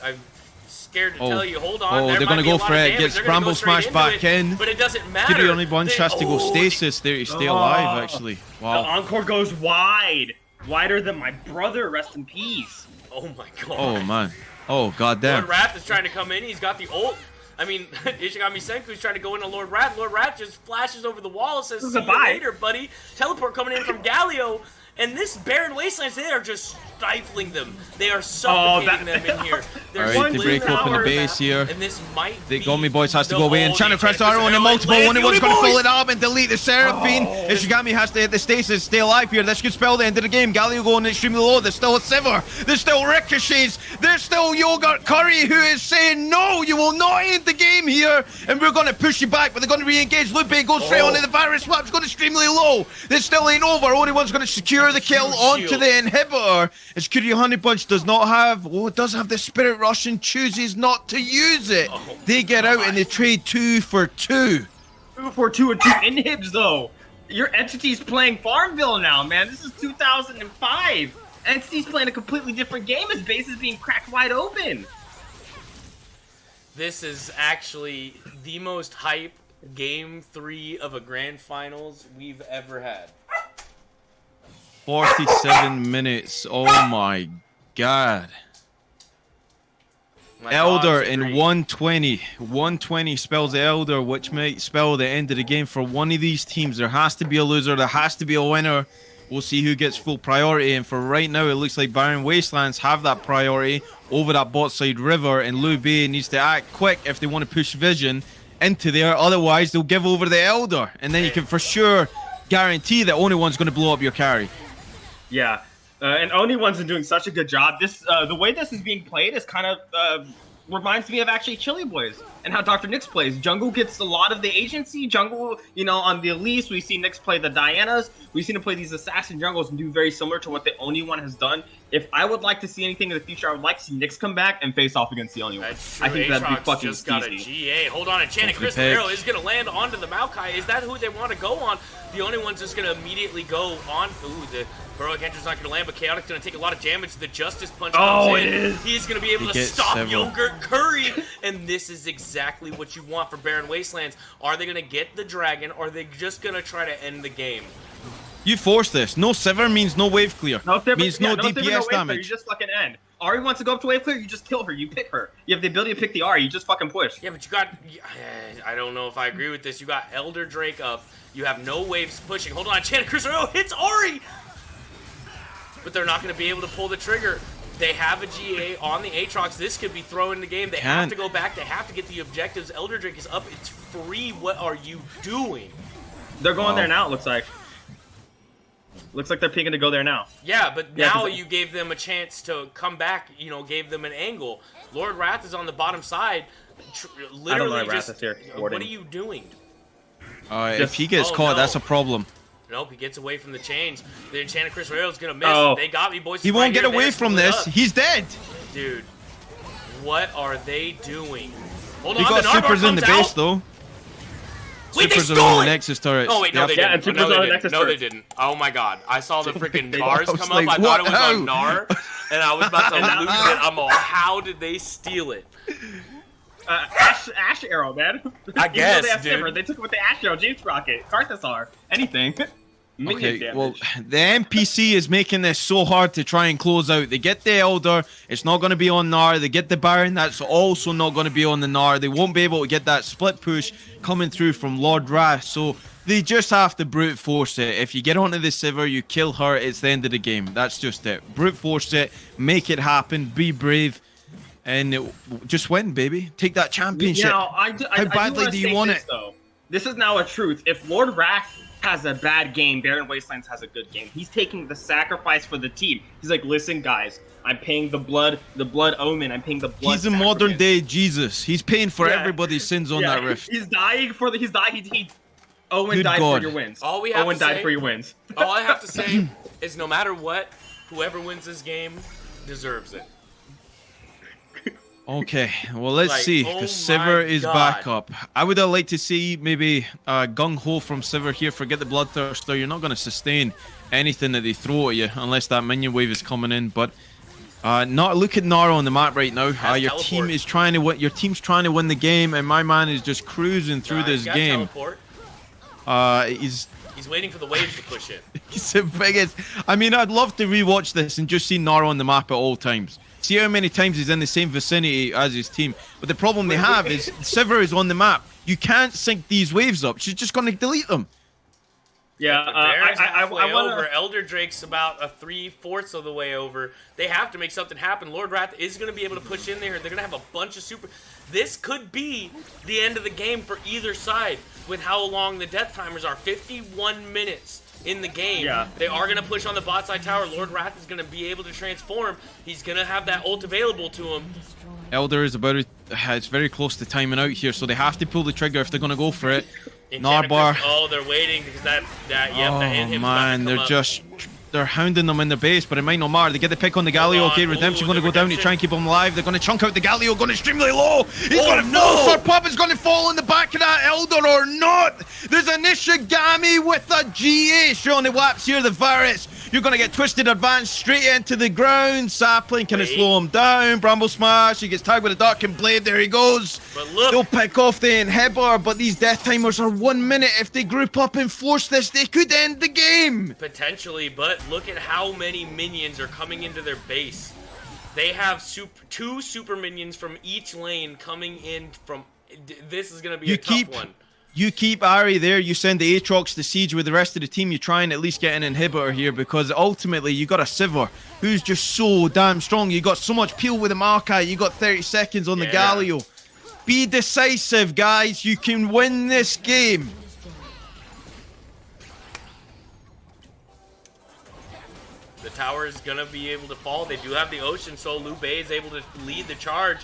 scared to tell you. Hold on. Oh, they're going to go for it. Gets Bramble Smash back in. But it doesn't matter. Kiri only once has to go stasis there to stay alive, actually. Wow. The Encore goes wide. Wider than my brother. Rest in peace. Oh, my God. Oh, man. Oh, goddamn. Lord Wrath is trying to come in. He's got the ult. I mean, Ishigami Senku's trying to go into Lord Wrath. Lord Wrath just flashes over the wall and says, "See you later, buddy." Teleport coming in from Galio. And this Baron Wastelands, they are just stifling them. They are suffocating them in here. Alright, they break open the base here. And this might The Gomi boys has to go away. And China Crest Arrow on the multiple. Only one's going to pull it up and delete the Seraphine. Ishigami has to hit the stasis, stay alive here. This could spell the end of the game. Galio going extremely low. There's still a Sivir. There's still Ricochets. There's still Yogurt Curry who is saying, no, you will not end the game here. And we're going to push you back, but they're going to re-engage. Lupe goes straight onto the virus. Swap's going extremely low. This still ain't over. Only one's going to secure the kill onto the inhibitor. As Kuryu Honey Punch does not have, it does have the Spirit Rush and chooses not to use it. They get out and they trade 2 for 2. 2 for 2 and 2 inhibs though. Your Entity's playing Farmville now, man. This is 2005. Entity's playing a completely different game. His base is being cracked wide open. This is actually the most hype Game 3 of a Grand Finals we've ever had. 47 minutes. Oh my god. Elder in 120. 120 spells the Elder, which might spell the end of the game for one of these teams. There has to be a loser. There has to be a winner. We'll see who gets full priority. And for right now, it looks like Baron Wastelands have that priority over that bot side river. And Liu Bei needs to act quick if they want to push Vision into there. Otherwise, they'll give over the Elder. And then you can for sure guarantee that only one's going to blow up your carry. Yeah, and Oni-One's been doing such a good job. This, the way this is being played is kind of reminds me of actually Chili Boys and how Dr. Nyx plays. Jungle gets a lot of the agency. Jungle, you know, on the Elise, we see Nyx play the Dianas. We've seen him play these assassin jungles and do very similar to what the Oni-One has done. If I would like to see anything in the future, I would like to see Nyx come back and face off against the Oni-One. I think that'd be fucking just got a GA. Hold on, Enchanted Crystal Arrow is going to land onto the Maokai. Is that who they want to go on? The only one's just going to immediately go on. Ooh, the Heroic Entrance not going to land, but Chaotic's going to take a lot of damage. The Justice Punch comes in. He's going to be able to stop Yogurt Curry. And this is exactly what you want for Baron Wastelands. Are they going to get the dragon, or are they just going to try to end the game? You force this. No Sivir means no wave clear. No Sivir means no DPS damage. You just fucking end. Ari wants to go up to wave clear, you just kill her. You pick her. You have the ability to pick the Ari. You just fucking push. Yeah, but you got... I don't know if I agree with this. You got Elder Drake up. You have no waves pushing. Hold on. Enchanted Crystal Arrow hits Ari! But they're not going to be able to pull the trigger. They have a GA on the Aatrox. This could be thrown in the game. They have to go back. They have to get the objectives. Elder Drake is up. It's free. What are you doing? They're going there now, it looks like. Looks like they're picking to go there now. Yeah, but now you gave them a chance to come back, you know, gave them an angle. Lord Wrath is on the bottom side. Literally I don't know just, Wrath is here. What are you doing? If he gets caught, that's a problem. Nope, he gets away from the chains. The Enchanted Crystal Arrow is going to miss. They got me, boys. He won't get away from this. He's dead. Dude, what are they doing? Hold They on, got the Narbar supers in the comes base out. though. Wait, they Supers are stole on the it! Nexus turrets. Oh wait, no, they Yeah, didn't. and No, Supers they on the didn't. Nexus No, they turret. didn't. Oh my god, I saw the freaking They- cars I was come like, up. I thought it was what? on Gnar, and I was about to lose it. I'm all, how did they steal it? Ash Arrow, man. I Even though guess, they have dude. Sivir, they took it with the Ash Arrow, James Rocket, Karthasar, anything. Minion Okay, damage. well, the NPC is making this so hard to try and close out. They get the Elder, it's not going to be on Gnar. They get the Baron, that's also not going to be on the Gnar. They won't be able to get that split push coming through from Lord Wrath. So they just have to brute force it. If you get onto the Sivir, you kill her, it's the end of the game. That's just it. Brute force it, make it happen, be brave, and just win, baby. Take that championship. Now, How badly wanna do you say want this, it? Though. This is now a truth. If Lord Wrath has a bad game, Barren Wastelands has a good game. He's taking the sacrifice for the team. He's like, listen, guys, I'm paying the blood omen. I'm paying the blood. He's a modern day Jesus. He's paying for Yeah. everybody's sins on that rift. He's dying for the. He's dying. Owen Good died God. for your wins. All we have Owen to died say- for your wins. All I have to say is no matter what, whoever wins this game deserves it. Okay, well, let's Like, see, oh because my Sivir is God. back up. I would have liked to see maybe gung-ho from Sivir here. Forget the Bloodthirster. You're not going to sustain anything that they throw at you unless that minion wave is coming in. But not look at Nara on the map right now. Your teleport. team is trying to win. Your team's trying to win the game, and my man is just cruising through this He's got game. teleport. He's waiting for the waves to push in. He's the biggest. I mean, I'd love to rewatch this and just see Nara on the map at all times. See how many times he's in the same vicinity as his team. But the problem they have is Sivir is on the map. You can't sync these waves up. She's just going to delete them. Yeah, The Bear's I halfway want over. to. Elder Drake's about a 3/4 of the way over. They have to make something happen. Lord Wrath is going to be able to push in there. They're going to have a bunch of super. This could be the end of the game for either side with how long the death timers are. 51 minutes in the game. Yeah. They are going to push on the bot side tower. Lord Wrath is going to be able to transform. He's going to have that ult available to him. Elder is about it's very close to timing out here, so they have to pull the trigger if they're going to go for it. Enchanted Narbar. Chris- Oh, they're waiting because that that Oh inhib's about to man, come they're up. just they're hounding them in their base, but it might not matter. They get the pick on the Galio. on. Okay, Redemption Ooh, going to the go down to Redemption. try and keep them alive. They're going to chunk out the Galio, going extremely low. He's Oh, going to no. fall. Sir Pup is going to fall in the back of that Elder or not. There's an Ishigami with a GA showing the waps here. The Varus. You're going to get twisted advance straight into the ground. Sapling, can it Wait. slow him down? Bramble Smash. He gets tagged with a Darkened Blade. There he goes. But look. They'll pick off the inhibitor, but these death timers are 1 minute. If they group up and force this, they could end the game. Potentially, but look at how many minions are coming into their base. They have two super minions from each lane coming in from. This is going to be a tough one. You keep Ari there, you send the Aatrox to siege with the rest of the team, you try and at least get an inhibitor here, because ultimately you got a Sivir who's just so damn strong. You got so much peel with the Maokai, you got 30 seconds on the Yeah. Galio. Be decisive, guys. You can win this game. The tower is going to be able to fall. They do have the ocean, so Liu Bei is able to lead the charge.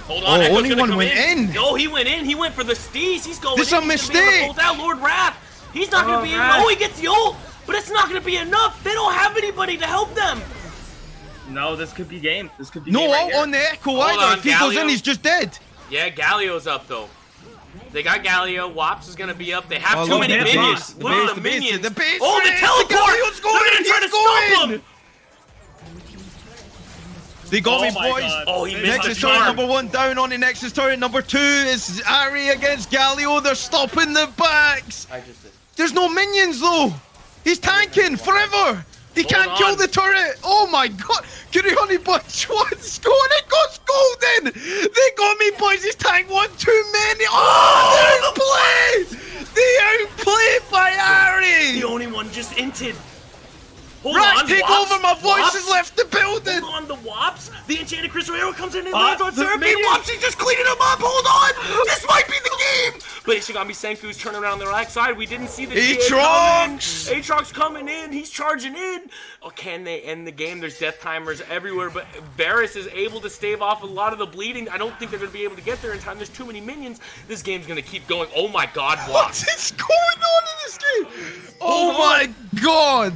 Hold on, Oh, Echo's only gonna one come went in. No, he went in. He went for the steez. He's going This in. is a He's gonna be able to mistake. pull down Lord Wrath. He's not going to be able. Wrath. Oh, he gets the ult, but it's not going to be enough. They don't have anybody to help them. No, this could be game. This could be No game right ult here. on the Echo Hold either. on, If he goes Galio. in, he's just dead. Yeah, Galio's up though. They got Galio. Wops is gonna be up. They have Oh, too look, many the base, minions. the Look base, at the the base, minions. the base, Oh, the the teleport! Galio's going, They're gonna try he's to stop going. him. They got Oh me, my boys. God. Oh, he missed Nexus the turret charm. number 1 down on the Nexus turret. Number 2 is Ari against Galio. They're stopping the backs. There's no minions though. He's tanking forever. He Hold can't kill on. the turret. Oh my god. Honey Bunch, what's going? It goes golden. They got me, boys. He's tanked one too many. Oh, they're outplayed. They outplayed by Ari. The only one just inted. Hold Right, on, take Wops. over. My voice Wops. has left the building. Hold on, the Wops. The Enchanted Crystal Arrow comes in and Ah, lands on the Seraphine. minion. Wops is just cleaning them up. Hold on. This might be the game. But Ishigami Senku's turning around the right side. We didn't see the Aatrox. Aatrox coming in. He's charging in. Oh, can they end the game? There's death timers everywhere, but Varus is able to stave off a lot of the bleeding. I don't think they're going to be able to get there in time. There's too many minions. This game's going to keep going. Oh my god, What Wops. is going on in this game? Oh Hold my god.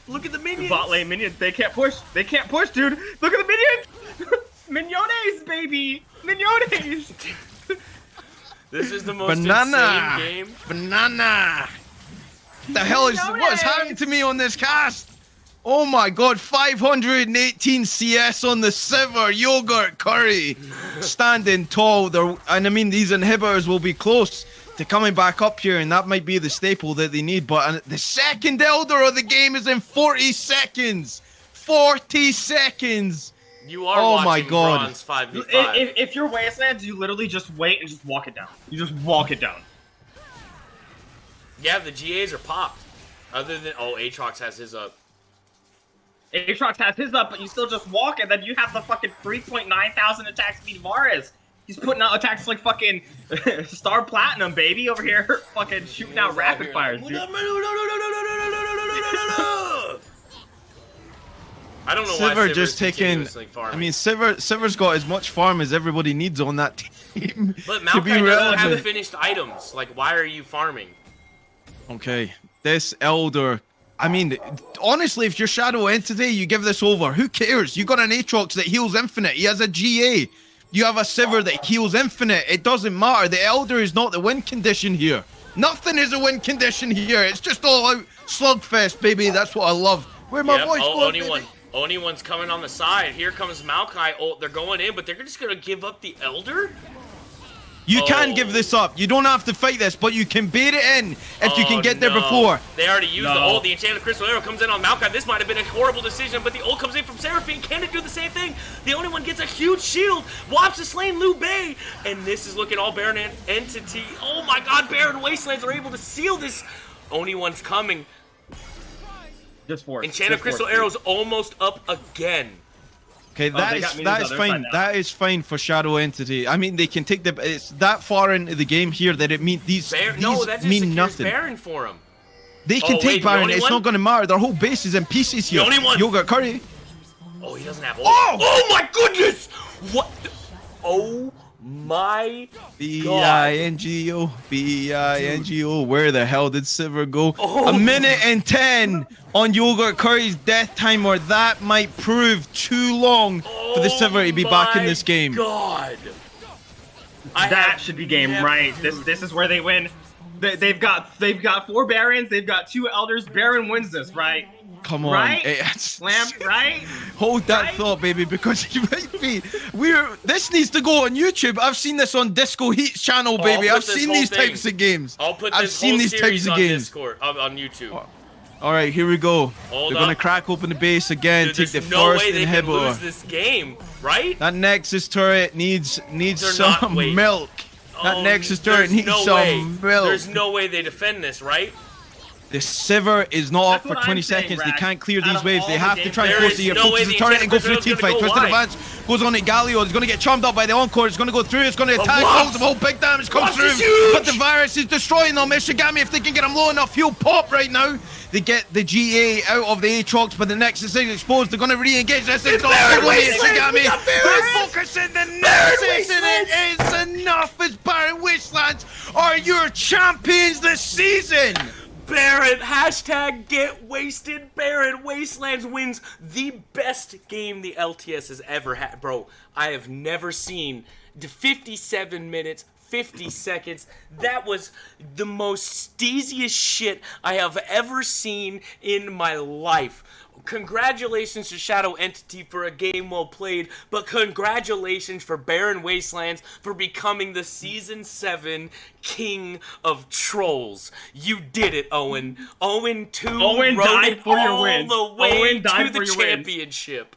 Look at the minions. Bot lane minions. They can't push. They can't push, dude. Look at the minions. Mignones, baby. Mignones. This is the most Banana. insane game. Banana. The hell is what's happening to me on this cast? Oh my god, 518 CS on the Siver, Yogurt Curry. Standing tall. And I mean, these inhibitors will be close to coming back up here, and that might be the staple that they need. But the second Elder of the game is in 40 seconds. 40 seconds. You are watching my god. Bronze 5v5. If you're Wastelands, you literally just wait and just walk it down. You just walk it down. Yeah, the GAs are popped. Other than Aatrox has his up. Aatrox has his up, but you still just walk, and then you have the fucking 3,900 attack speed Varus. He's putting out attacks like fucking Star Platinum, baby, over here, fucking shooting out rapid fires, dude. I don't know why Siver Siver's just taking. continuously farming. I mean, Siver's got as much farm as everybody needs on that team. But to be Maokai doesn't have relevant. finished items. Like, why are you farming? Okay, this Elder. I mean, honestly, if you're Shadow Entity, you give this over. Who cares? You got an Aatrox that heals infinite. He has a GA. You have a Siver that heals infinite. It doesn't matter. The Elder is not the win condition here. Nothing is a win condition here. It's just all out slugfest, baby. That's what I love. Where my voice going? Only one's coming on the side. Here comes Maokai. Oh, they're going in, but they're just gonna give up the Elder? You can give this up. You don't have to fight this, but you can bait it in if you can get there before. They already used the ult. The Enchanted Crystal Arrow comes in on Maokai. This might have been a horrible decision, but the ult comes in from Seraphine. Can it do the same thing? The only one gets a huge shield. Wops is slain Liu Bei. And this is looking all Baron Entity. Oh my god, Baron Wastelands are able to seal this. Only one's coming. Just force. Enchanted Crystal Arrow's almost up again. Okay, that is fine. That is fine for Shadow Entity. I mean, they can take the. It's that far into the game here that it means these that just mean nothing. Baron for him. They can take Baron. It's not going to matter. Their whole base is in pieces here. The only one. Yogurt Curry. Oh, he doesn't have. Oh my goodness! What? Oh my B-I-N-G-O. B-I-N-G-O. Where the hell did Siver go? Oh. 1:10 on Yogurt Curry's death timer. That might prove too long for the Siver to be back in this game. God. That should be game right. This is where they win. They've got 4 Barons. They've got 2 Elders. Baron wins this, right? Come on. Right? It's, Lamb, right? Hold that Right? thought, baby, because he might be. This needs to go on YouTube. I've seen this on Disco Heat's channel, baby. I've seen these types of games. I've seen these types of games. Discord, on YouTube. All right, here we go. Hold They're gonna up. crack open the base again. Dude, take the there's no first way they can inhibitor. lose this game, right? That Nexus turret needs They're some not- wait. milk. That Nexus turret there's needs no some way. milk. There's no way they defend this, right? The Siver is not That's up for what 20 I'm saying, seconds. Rag. They can't clear Out these of waves. all They the have to games, try and there force is it here. no way Focus the the turret and go for a Enchanted team Crystal's fight. gonna Twisted go advance goes on to Galio. It's going to get chommed up by the Encore. It's going to go through. It's going to attack. Wasp! Holds them all. Big damage comes Wasp is through. huge! But the virus is destroying them. Ishigami, if they can get him low enough, he'll pop right now. They get the GA out of the Aatrox, but the Nexus is exposed. They're going to re-engage this exhaust. Baron Only Wastelands! Ishigami. We got Baron! They're focusing the Nexus, and it is enough as Baron Wastelands are your champions this season. Baron, hashtag get wasted. Baron Wastelands wins the best game the LTS has ever had. Bro, I have never seen the 57 minutes, 50 seconds. That was the most steeziest shit I have ever seen in my life. Congratulations to Shadow Entity for a game well played, but congratulations for Baron Wastelands for becoming the Season 7 King of Trolls. You did it, Owen. Owen 2 Owen rode died it for your all wins. the way Owen died to for the your wins. championship.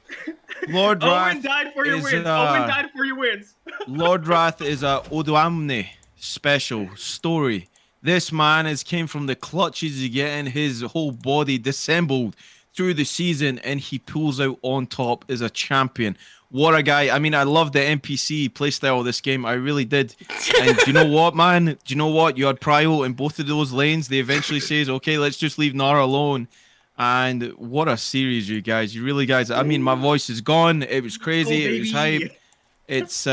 Lord Wrath Owen died for your is, wins. Owen died for your wins. Lord Wrath is a Odoamne special story. This man has came from the clutches of getting his whole body dissembled through the season, and he pulls out on top as a champion. What a guy. I mean, I love the NPC playstyle of this game. I really did. And do you know what, man? Do you know what? You had Prio in both of those lanes. They eventually says, okay, let's just leave Nara alone. And what a series, you guys. You really guys. I mean, my voice is gone. It was crazy. It was hype. It's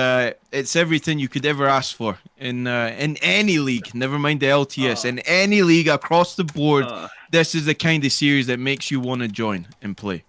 everything you could ever ask for in any league. Never mind the LTS. In any league across the board, this is the kind of series that makes you want to join and play.